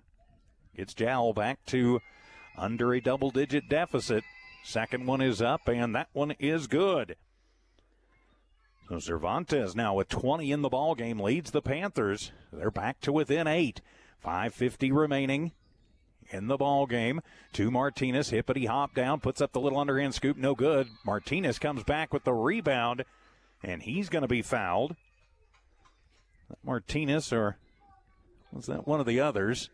Gets Jowl back to under a double-digit deficit. Second one is up, and that one is good. So Cervantes now with 20 in the ballgame leads the Panthers. They're back to within 8. 5:50 remaining in the ballgame. To Martinez, hippity hop down, puts up the little underhand scoop, no good. Martinez comes back with the rebound, and he's going to be fouled. Martinez, or was that one of the others?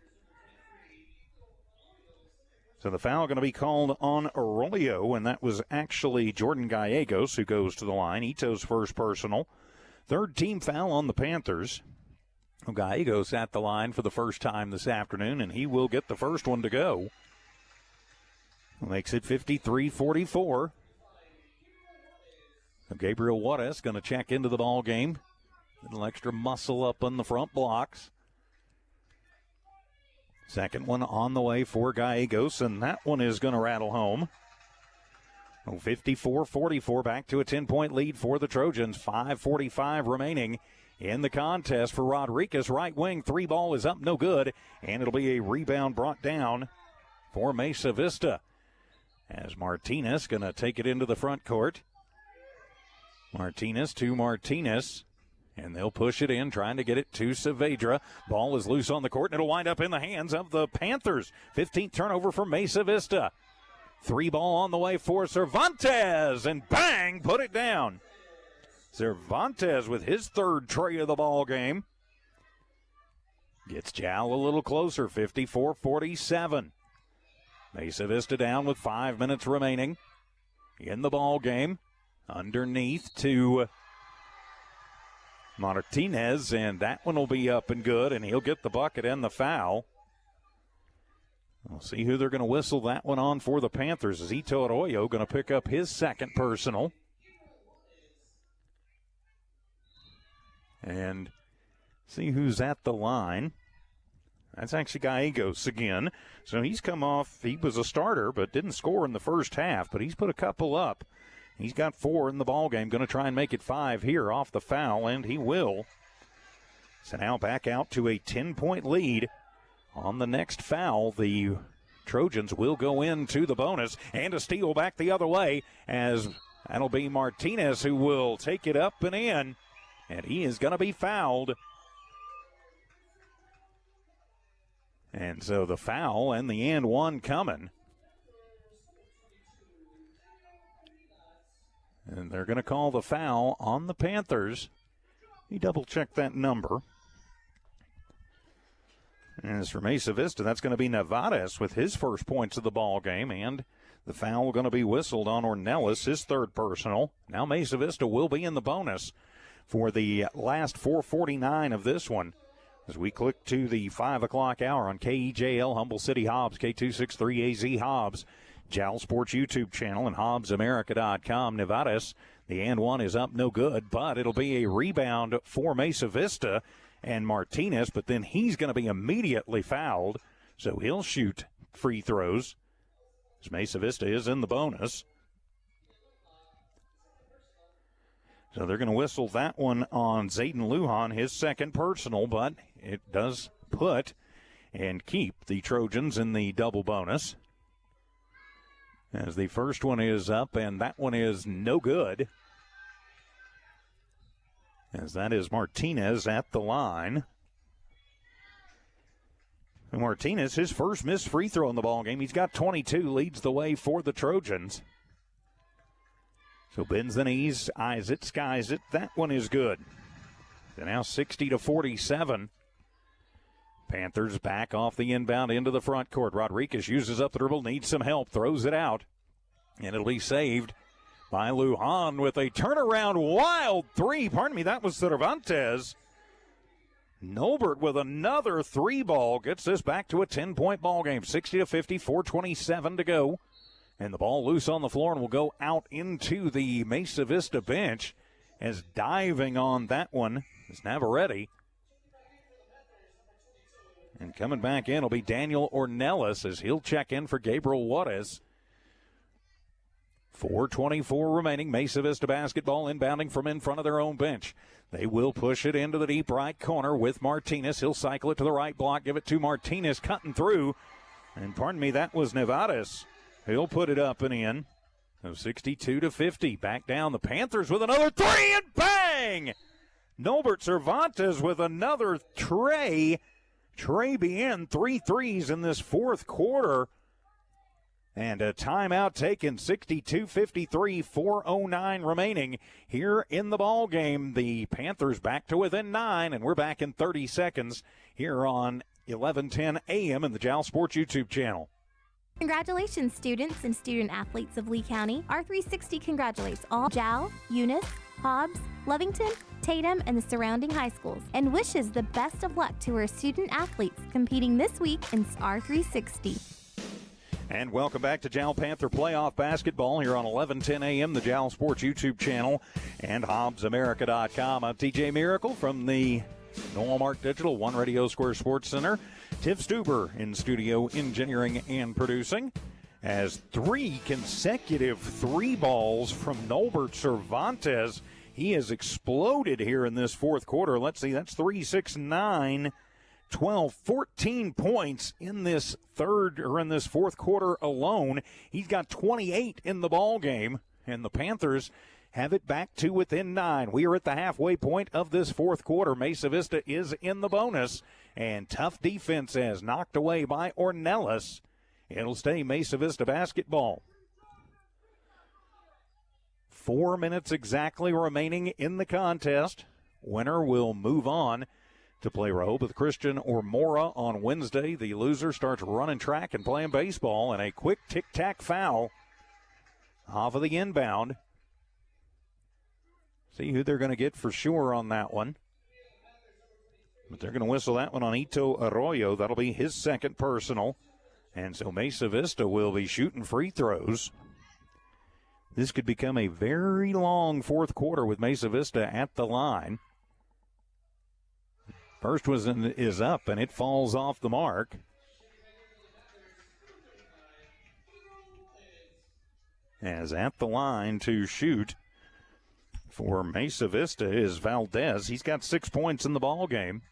So the foul going to be called on Arroyo, and that was actually Jordan Gallegos who goes to the line. Ito's first personal. 3rd team foul on the Panthers. Gallegos at the line for the first time this afternoon, and he will get the first one to go. Makes it 53-44. So Gabriel Juarez going to check into the ball game. A little extra muscle up on the front blocks. Second one on the way for Gallegos, and that one is going to rattle home. 54-44, back to a 10-point lead for the Trojans. 5:45 remaining in the contest for Rodriguez. Right wing, 3-ball is up, no good, and it'll be a rebound brought down for Mesa Vista. As Martinez going to take it into the front court. Martinez to Martinez. And they'll push it in, trying to get it to Saavedra. Ball is loose on the court, and it'll wind up in the hands of the Panthers. 15th turnover for Mesa Vista. 3-ball on the way for Cervantes, and bang, put it down. Cervantes with his 3rd tray of the ball game. Gets Jowl a little closer, 54-47. Mesa Vista down with 5 minutes remaining in the ball game. Underneath to Martinez, and that one will be up and good, and he'll get the bucket and the foul. We'll see who they're going to whistle that one on for the Panthers. Is Ito Arroyo going to pick up his 2nd personal. And see who's at the line. That's actually Gallegos again. So he's come off, he was a starter, but didn't score in the first half, but he's put a couple up. He's got 4 in the ballgame, going to try and make it 5 here off the foul, and he will. So now back out to a 10-point lead. On the next foul, the Trojans will go into the bonus, and a steal back the other way, as that'll be Martinez who will take it up and in. and he is going to be fouled. And so the foul and the and one coming. And they're going to call the foul on the Panthers. Let me double-check that number. And as for Mesa Vista, that's going to be Nevares with his first points of the ball game, and the foul going to be whistled on Ornelas, his third personal. Now Mesa Vista will be in the bonus for the last 4:49 of this one. As we click to the 5 o'clock hour on KEJL, Humble City Hobbs, K263AZ Hobbs, JAL Sports YouTube channel, and HobbsAmerica.com. Nevares, the and one is up, no good, but it'll be a rebound for Mesa Vista and Martinez, but then he's going to be immediately fouled, so he'll shoot free throws as Mesa Vista is in the bonus. So they're going to whistle that one on Zayden Lujan, his second personal, but it does put and keep the Trojans in the double bonus. As the first one is up, and that one is no good. As that is Martinez at the line. And Martinez, his first missed free throw in the ballgame. He's got 22, leads the way for the Trojans. So bends the knees, eyes it, skies it. That one is good. So now 60-47. Panthers back off the inbound into the front court. Rodriguez uses up the dribble, needs some help, throws it out. And it'll be saved by Lujan with a turnaround wild three. Pardon me, that was Cervantes. Nolbert with another three ball gets this back to a 10-point ball game. 60-50, 4:27 to go. And the ball loose on the floor and will go out into the Mesa Vista bench as diving on that one is Navarrete. And coming back in will be Daniel Ornelas as he'll check in for Gabriel Juarez. 4:24 remaining. Mesa Vista basketball inbounding from in front of their own bench. They will push it into the deep right corner with Martinez. He'll cycle it to the right block, give it to Martinez, cutting through. And pardon me, that was Nevares. He'll put it up and in. So 62-50. Back down the Panthers with another three, and bang! Nolbert Cervantes with another tray. Trey Bien, 3 threes in this fourth quarter. And a timeout taken, 62-53, 4:09 remaining here in the ball game. The Panthers back to within 9, and we're back in 30 seconds here on 11:10 a.m. in the JAL Sports YouTube channel. Congratulations, students and student athletes of Lee County. R360 congratulates all JAL, Eunice, Hobbs, Lovington, Tatum, and the surrounding high schools, and wishes the best of luck to our student athletes competing this week in R360. And welcome back to JAL Panther Playoff Basketball here on 11:10 a.m., the JAL Sports YouTube channel and HobbsAmerica.com. I'm TJ Miracle from the Noalmark Digital, One Radio Square Sports Center. Tiff Stuber in studio engineering and producing. As 3 consecutive three balls from Nolbert Cervantes. He has exploded here in this fourth quarter. Let's see, that's 3, 6, 9, 12, 14 points in this fourth quarter alone. He's got 28 in the ball game, and the Panthers have it back to within 9. We are at the halfway point of this fourth quarter. Mesa Vista is in the bonus, and tough defense as knocked away by Ornelas. It'll stay Mesa Vista basketball. 4 minutes exactly remaining in the contest. Winner will move on to play Rehoboth Christian or Mora on Wednesday. The loser starts running track and playing baseball, and a quick tic-tac foul off of the inbound. See who they're going to get for sure on that one. But they're going to whistle that one on Ito Arroyo. That'll be his second personal. And so Mesa Vista will be shooting free throws. This could become a very long fourth quarter with Mesa Vista at the line. First is up, and it falls off the mark. As at the line to shoot for Mesa Vista is Valdez. He's got 6 points in the ball game.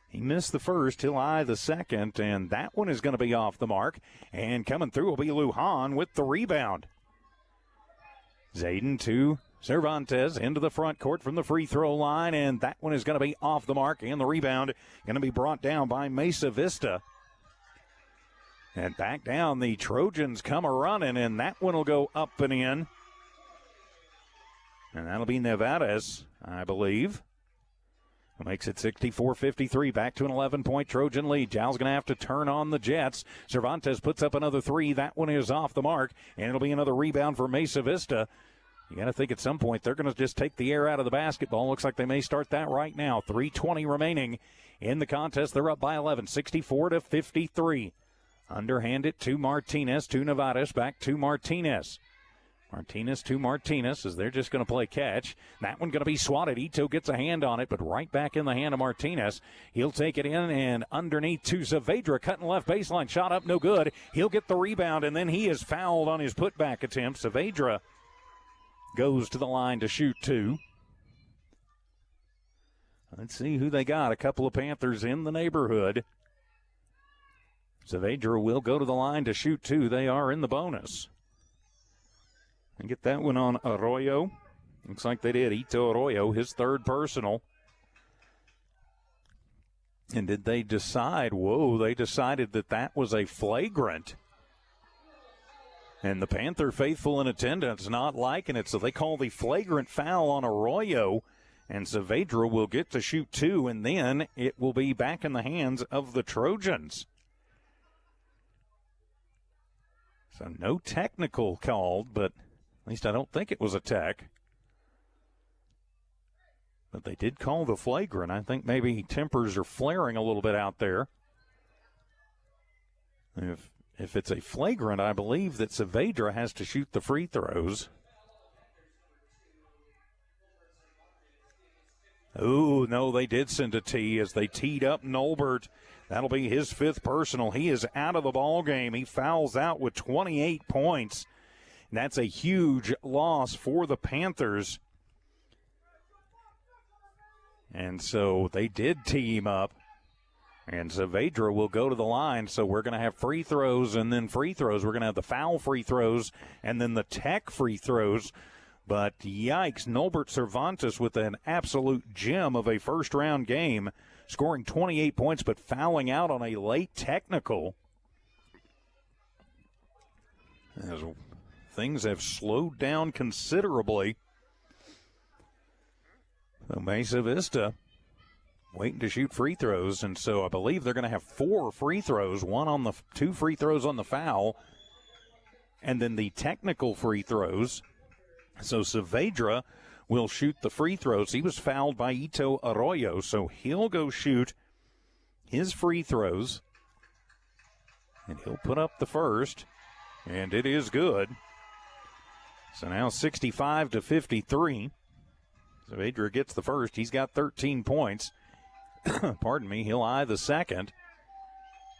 He missed the first. He'll eye the second, and that one is going to be off the mark. And coming through will be Lujan with the rebound. Zayden to Cervantes into the front court from the free throw line, and that one is going to be off the mark, and the rebound going to be brought down by Mesa Vista. And back down, the Trojans come a-running, and that one will go up and in. And that'll be Nevares, I believe. Makes it 64-53, back to an 11-point Trojan lead. Jal's going to have to turn on the Jets. Cervantes puts up another three. That one is off the mark, and it'll be another rebound for Mesa Vista. You got to think at some point they're going to just take the air out of the basketball. Looks like they may start that right now. 3:20 remaining in the contest. They're up by 11, 64-53. Underhanded to Martinez, to Nevares, back to Martinez. Martinez to Martinez as they're just going to play catch. That one going to be swatted. Ito gets a hand on it, but right back in the hand of Martinez. He'll take it in and underneath to Saavedra. Cutting left baseline. Shot up, no good. He'll get the rebound, and then he is fouled on his putback attempt. Saavedra goes to the line to shoot two. Let's see who they got. A couple of Panthers in the neighborhood. Saavedra will go to the line to shoot two. They are in the bonus. And get that one on Arroyo. Looks like they did. Ito Arroyo, his third personal. And did they decide? Whoa, they decided that was a flagrant. And the Panther faithful in attendance not liking it, so they call the flagrant foul on Arroyo. And Saavedra will get to shoot two, and then it will be back in the hands of the Trojans. So no technical called, but at least I don't think it was a tech. But they did call the flagrant. I think maybe tempers are flaring a little bit out there. If it's a flagrant, I believe that Saavedra has to shoot the free throws. Oh, no, they did send a tee as they teed up Nolbert. That'll be his fifth personal. He is out of the ball game. He fouls out with 28 points. And that's a huge loss for the Panthers. And so they did tee him up. And Saavedra will go to the line. So we're going to have free throws and then free throws. We're going to have the foul free throws and then the tech free throws. But yikes, Nolbert Cervantes with an absolute gem of a first-round game, scoring 28 points but fouling out on a late technical. As things have slowed down considerably. So Mesa Vista waiting to shoot free throws, and so I believe they're going to have 4 free throws, 2 free throws on the foul, and then the technical free throws. So Saavedra will shoot the free throws. He was fouled by Ito Arroyo, so he'll go shoot his free throws, and he'll put up the first, and it is good. So now 65-53. Saavedra gets the first. He's got 13 points. Pardon me. He'll eye the second.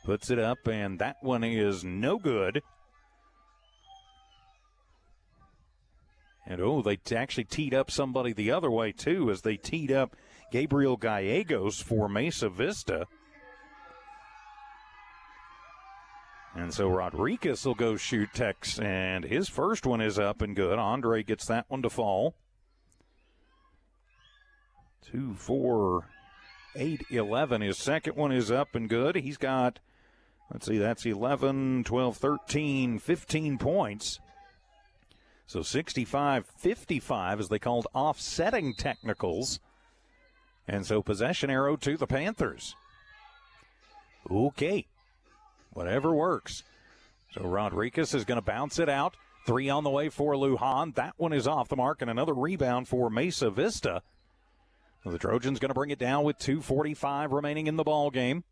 Puts it up, and that one is no good. And, they actually teed up somebody the other way, too, as they teed up Gabriel Gallegos for Mesa Vista. And so Rodriguez will go shoot Tex, and his first one is up and good. Andre gets that one to fall. 2, 4, 8, 11. His second one is up and good. He's got, that's 11, 12, 13, 15 points. So 65-55 as they called offsetting technicals. And so possession arrow to the Panthers. Okay. Whatever works. So Rodriguez is going to bounce it out. 3 on the way for Lujan. That one is off the mark, and another rebound for Mesa Vista. So the Trojans going to bring it down with 2:45 remaining in the ball game.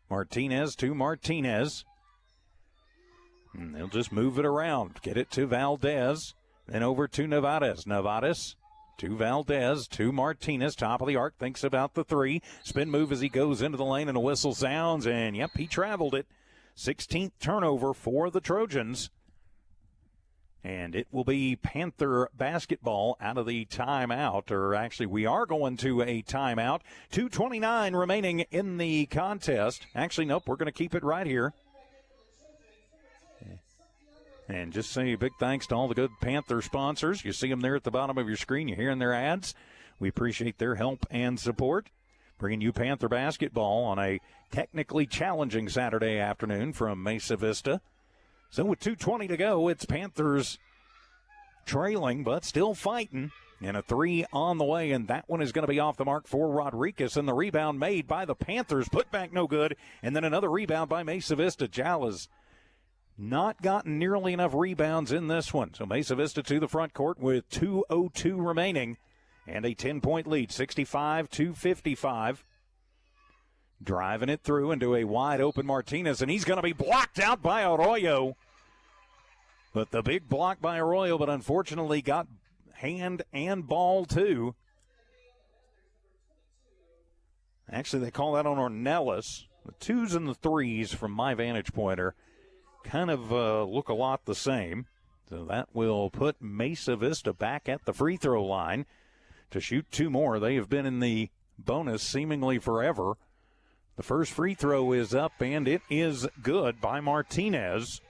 Martinez to Martinez. And they'll just move it around. Get it to Valdez. Then over to Nevares. Nevares to Valdez, to Martinez. Top of the arc, thinks about the 3. Spin move as he goes into the lane, and a whistle sounds. And, yep, he traveled it. 16th turnover for the Trojans. And it will be Panther basketball out of the timeout. Or actually, we are going to a timeout. 2:29 remaining in the contest. Actually, nope, we're going to keep it right here. And just say big thanks to all the good Panther sponsors. You see them there at the bottom of your screen. You're hearing their ads. We appreciate their help and support. Bringing you Panther basketball on a technically challenging Saturday afternoon from Mesa Vista. So with 2:20 to go, it's Panthers trailing, but still fighting. And a three on the way, and that one is going to be off the mark for Rodriguez. And the rebound made by the Panthers. Put back no good. And then another rebound by Mesa Vista. Jala's not gotten nearly enough rebounds in this one. So Mesa Vista to the front court with 2:02 remaining and a 10-point lead, 65-55. Driving it through into a wide-open Martinez, and he's going to be blocked out by Arroyo. But the big block by Arroyo, but unfortunately got hand and ball too. Actually, they call that on Ornelas. The twos and the threes from my vantage point are kind of look a lot the same. So that will put Mesa Vista back at the free throw line to shoot two more. They have been in the bonus seemingly forever. The first free throw is up, and it is good by Martinez.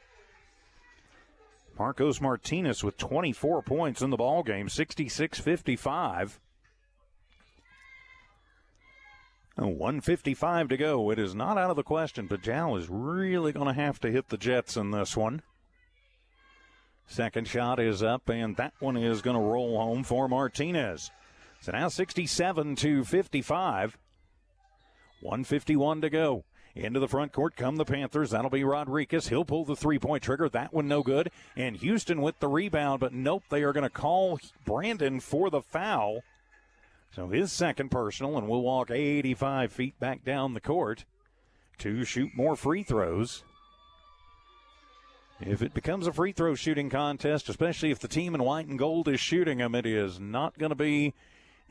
Marcos Martinez with 24 points in the ballgame, 66-55. 1:55 to go. It is not out of the question, but Jal is really going to have to hit the Jets in this one. Second shot is up, and that one is going to roll home for Martinez. So now 67-55. 1:51 to go. Into the front court come the Panthers. That'll be Rodriguez. He'll pull the three-point trigger. That one no good. And Houston with the rebound, but nope, they are going to call Brandon for the foul. So his second personal, and we'll walk 85 feet back down the court to shoot more free throws. If it becomes a free throw shooting contest, especially if the team in white and gold is shooting them, it is not going to be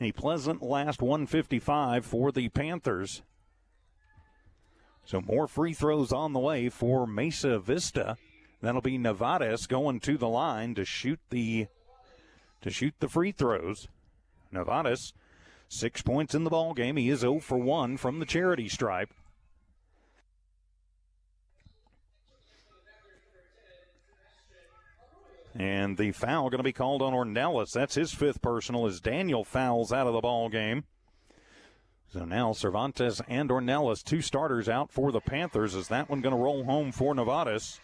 a pleasant last 1:55 for the Panthers. So more free throws on the way for Mesa Vista. That'll be Nevades going to the line to shoot the free throws. Nevades, 6 points in the ball game. He is 0 for 1 from the charity stripe. And the foul going to be called on Ornelas. That's his fifth personal as Daniel fouls out of the ball game. So now Cervantes and Ornelas, two starters out for the Panthers. Is that one going to roll home for Nevades?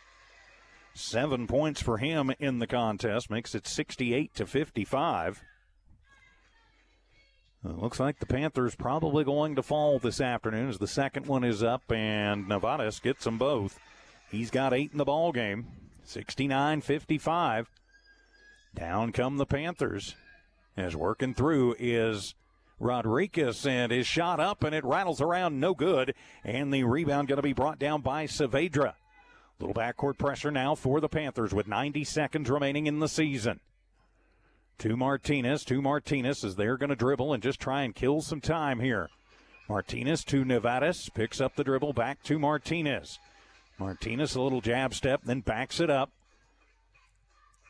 7 points for him in the contest, makes it 68-55. It looks like the Panthers probably going to fall this afternoon as the second one is up, and Nevades gets them both. He's got 8 in the ball game, 69-55. Down come the Panthers. As working through is Rodriguez, and his shot up, and it rattles around, no good. And the rebound going to be brought down by Saavedra. Little backcourt pressure now for the Panthers with 90 seconds remaining in the season. To Martinez as they're going to dribble and just try and kill some time here. Martinez to Nevades, picks up the dribble, back to Martinez. Martinez, a little jab step, then backs it up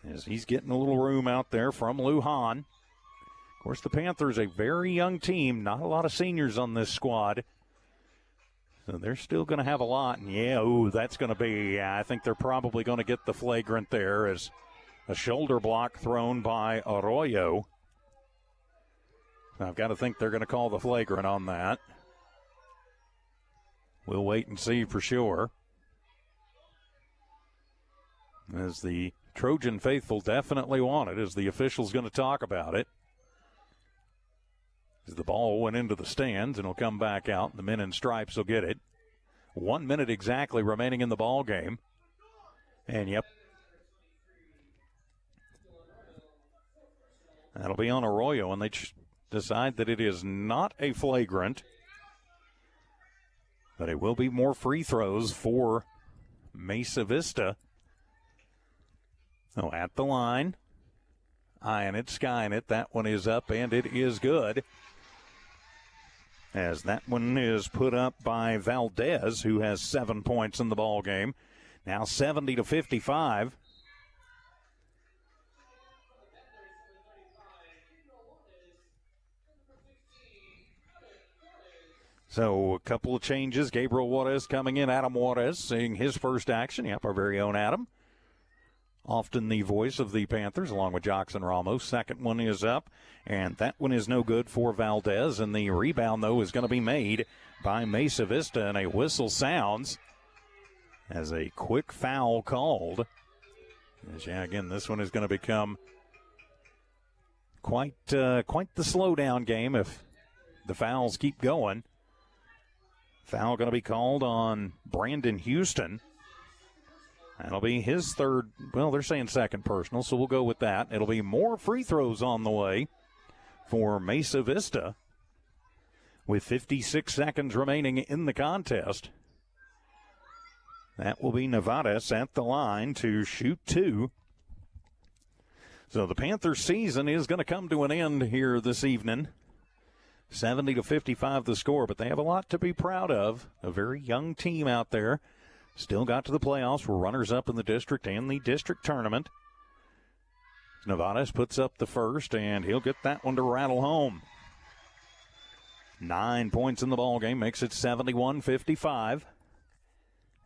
as he's getting a little room out there from Lujan. Of course, the Panthers, a very young team, not a lot of seniors on this squad. So they're still going to have a lot. And that's going to be, I think they're probably going to get the flagrant there as a shoulder block thrown by Arroyo. I've got to think they're going to call the flagrant on that. We'll wait and see for sure. As the Trojan faithful definitely want it, as the official's going to talk about it. As the ball went into the stands and will come back out. The men in stripes will get it. 1 minute exactly remaining in the ball game. And that'll be on Arroyo, and they decide that it is not a flagrant. But it will be more free throws for Mesa Vista. So at the line, eyeing it, skying it. That one is up, and it is good. As that one is put up by Valdez, who has 7 points in the ball game. Now 70-55. So a couple of changes. Gabriel Juarez coming in. Adam Juarez seeing his first action. Yep, our very own Adam. often the voice of the Panthers, along with Jackson Ramos. Second one is up, and that one is no good for Valdez. And the rebound, though, is going to be made by Mesa Vista, and a whistle sounds as a quick foul called. Again, this one is going to become quite the slowdown game if the fouls keep going. Foul going to be called on Brandon Houston. That'll be his third. Well, they're saying second personal, so we'll go with that. It'll be more free throws on the way for Mesa Vista with 56 seconds remaining in the contest. That will be Nevadas at the line to shoot two. So the Panthers season is going to come to an end here this evening. 70-55 the score, but they have a lot to be proud of. A very young team out there. Still got to the playoffs. We're runners-up in the district and the district tournament. Nevadas puts up the first, and he'll get that one to rattle home. 9 points in the ballgame, makes it 71-55.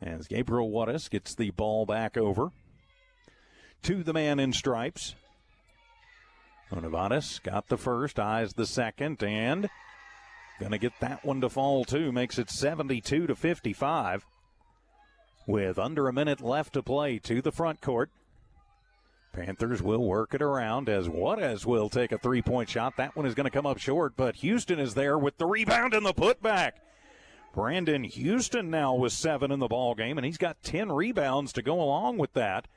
As Gabriel Wattis gets the ball back over to the man in stripes. Nevadas got the first, eyes the second, and going to get that one to fall too. Makes it 72-55. With under a minute left to play to the front court. Panthers will work it around as Juarez will take a three-point shot. That one is going to come up short, but Houston is there with the rebound and the putback. Brandon Houston now with 7 in the ball game, and he's got 10 rebounds to go along with that.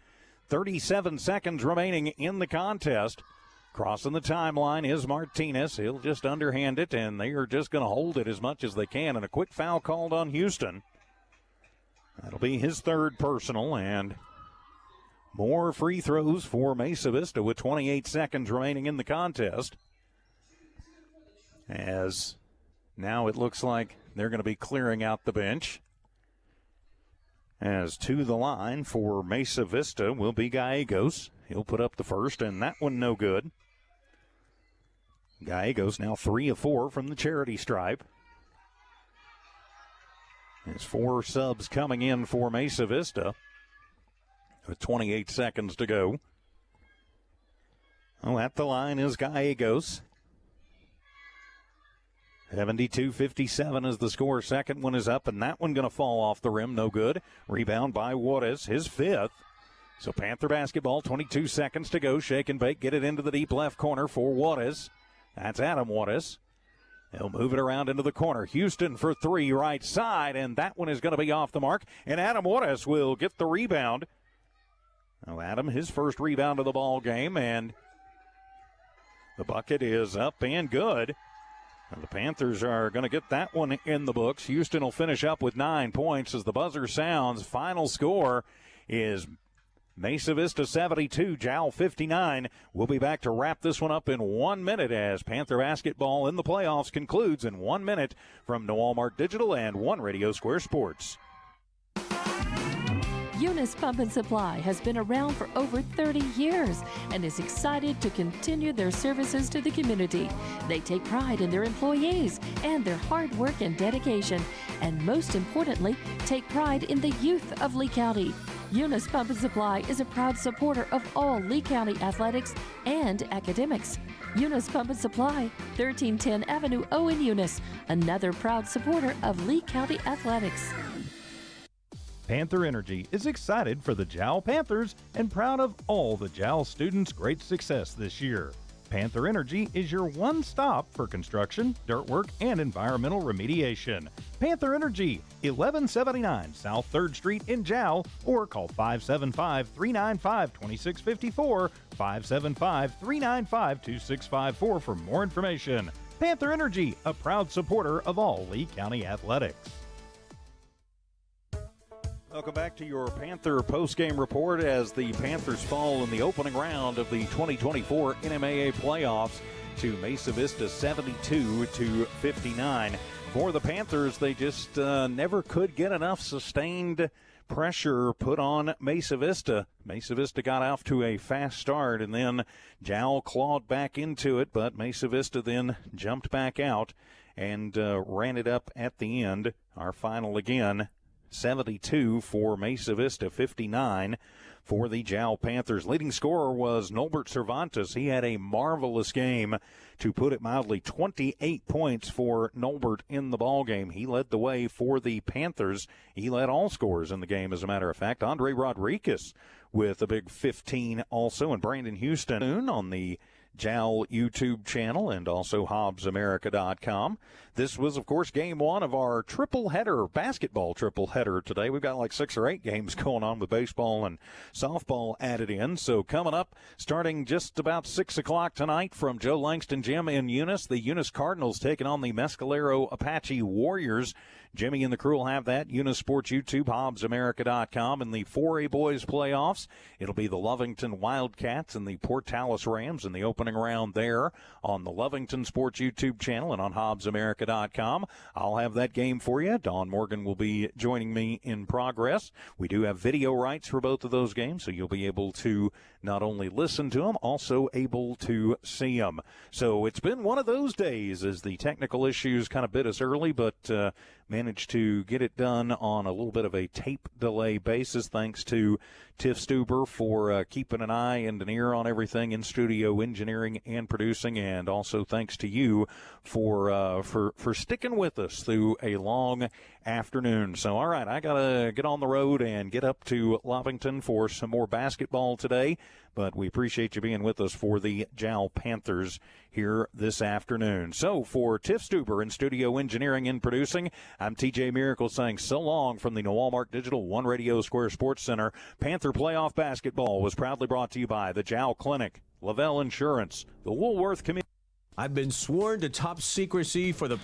37 seconds remaining in the contest. Crossing the timeline is Martinez. He'll just underhand it, and they are just going to hold it as much as they can. And a quick foul called on Houston. That'll be his third personal, and more free throws for Mesa Vista with 28 seconds remaining in the contest. As now it looks like they're going to be clearing out the bench. As to the line for Mesa Vista will be Gallegos. He'll put up the first, and that one no good. Gallegos now 3 of 4 from the charity stripe. There's 4 subs coming in for Mesa Vista with 28 seconds to go. Oh, at the line is Gallegos. 72-57 is the score. Second one is up, and that one going to fall off the rim. No good. Rebound by Juarez, his fifth. So Panther basketball, 22 seconds to go. Shake and bake, get it into the deep left corner for Juarez. That's Adam Juarez. He'll move it around into the corner. Houston for 3, right side, and that one is going to be off the mark. And Adam Juarez will get the rebound. Now Adam, his first rebound of the ball game, and the bucket is up and good. And the Panthers are going to get that one in the books. Houston will finish up with 9 points as the buzzer sounds. Final score is Mesa Vista 72, Jowl 59. We'll be back to wrap this one up in 1 minute as Panther basketball in the playoffs concludes in 1 minute from Noalmark Digital and One Radio Square Sports. Eunice Pump and Supply has been around for over 30 years and is excited to continue their services to the community. They take pride in their employees and their hard work and dedication, and most importantly, take pride in the youth of Lee County. Eunice Pump and Supply is a proud supporter of all Lee County athletics and academics. Eunice Pump and Supply, 1310 Avenue O in Eunice, another proud supporter of Lee County athletics. Panther Energy is excited for the Jowl Panthers and proud of all the Jowl students' great success this year. Panther Energy is your one stop for construction, dirt work, and environmental remediation. Panther Energy, 1179 South 3rd Street in Jowl, or call 575-395-2654, 575-395-2654 for more information. Panther Energy, a proud supporter of all Lee County athletics. Welcome back to your Panther postgame report as the Panthers fall in the opening round of the 2024 NMAA playoffs to Mesa Vista 72-59. For the Panthers, they just never could get enough sustained pressure put on Mesa Vista. Mesa Vista got off to a fast start, and then Jowl clawed back into it, but Mesa Vista then jumped back out and ran it up at the end. Our final again, 72 for Mesa Vista, 59 for the Jowl Panthers. Leading scorer was Norbert Cervantes. He had a marvelous game, to put it mildly. 28 points for Norbert in the ballgame. He led the way for the Panthers. He led all scorers in the game, as a matter of fact. Andre Rodriguez with a big 15 also, and Brandon Houston on the Jowl YouTube channel and also HobbsAmerica.com. This was, of course, game one of our basketball triple header today. We've got like 6 or 8 games going on with baseball and softball added in. So coming up, starting just about 6 o'clock tonight from Joe Langston Gym in Eunice, the Eunice Cardinals taking on the Mescalero Apache Warriors. Jimmy and the crew will have that. Eunice Sports YouTube, HobbsAmerica.com. In the 4A Boys playoffs, it'll be the Lovington Wildcats and the Portales Rams in the opening round there on the Lovington Sports YouTube channel and on HobbsAmerica.com. I'll have that game for you. Dawn Morgan will be joining me in progress. We do have video rights for both of those games, so you'll be able to not only listen to them, also able to see them. So it's been one of those days as the technical issues kind of bit us early, but managed to get it done on a little bit of a tape delay basis. Thanks to Tiff Stuber for keeping an eye and an ear on everything in studio engineering and producing, and also thanks to you for sticking with us through a long afternoon. So, all right, I got to get on the road and get up to Lovington for some more basketball today, but we appreciate you being with us for the Jowl Panthers here this afternoon. So, for Tiff Stuber in studio engineering and producing, I'm TJ Miracle saying so long from the Noalmark Digital One Radio Square Sports Center. Panther playoff basketball was proudly brought to you by the Jowl Clinic, Lavelle Insurance, the Woolworth Community. I've been sworn to top secrecy for the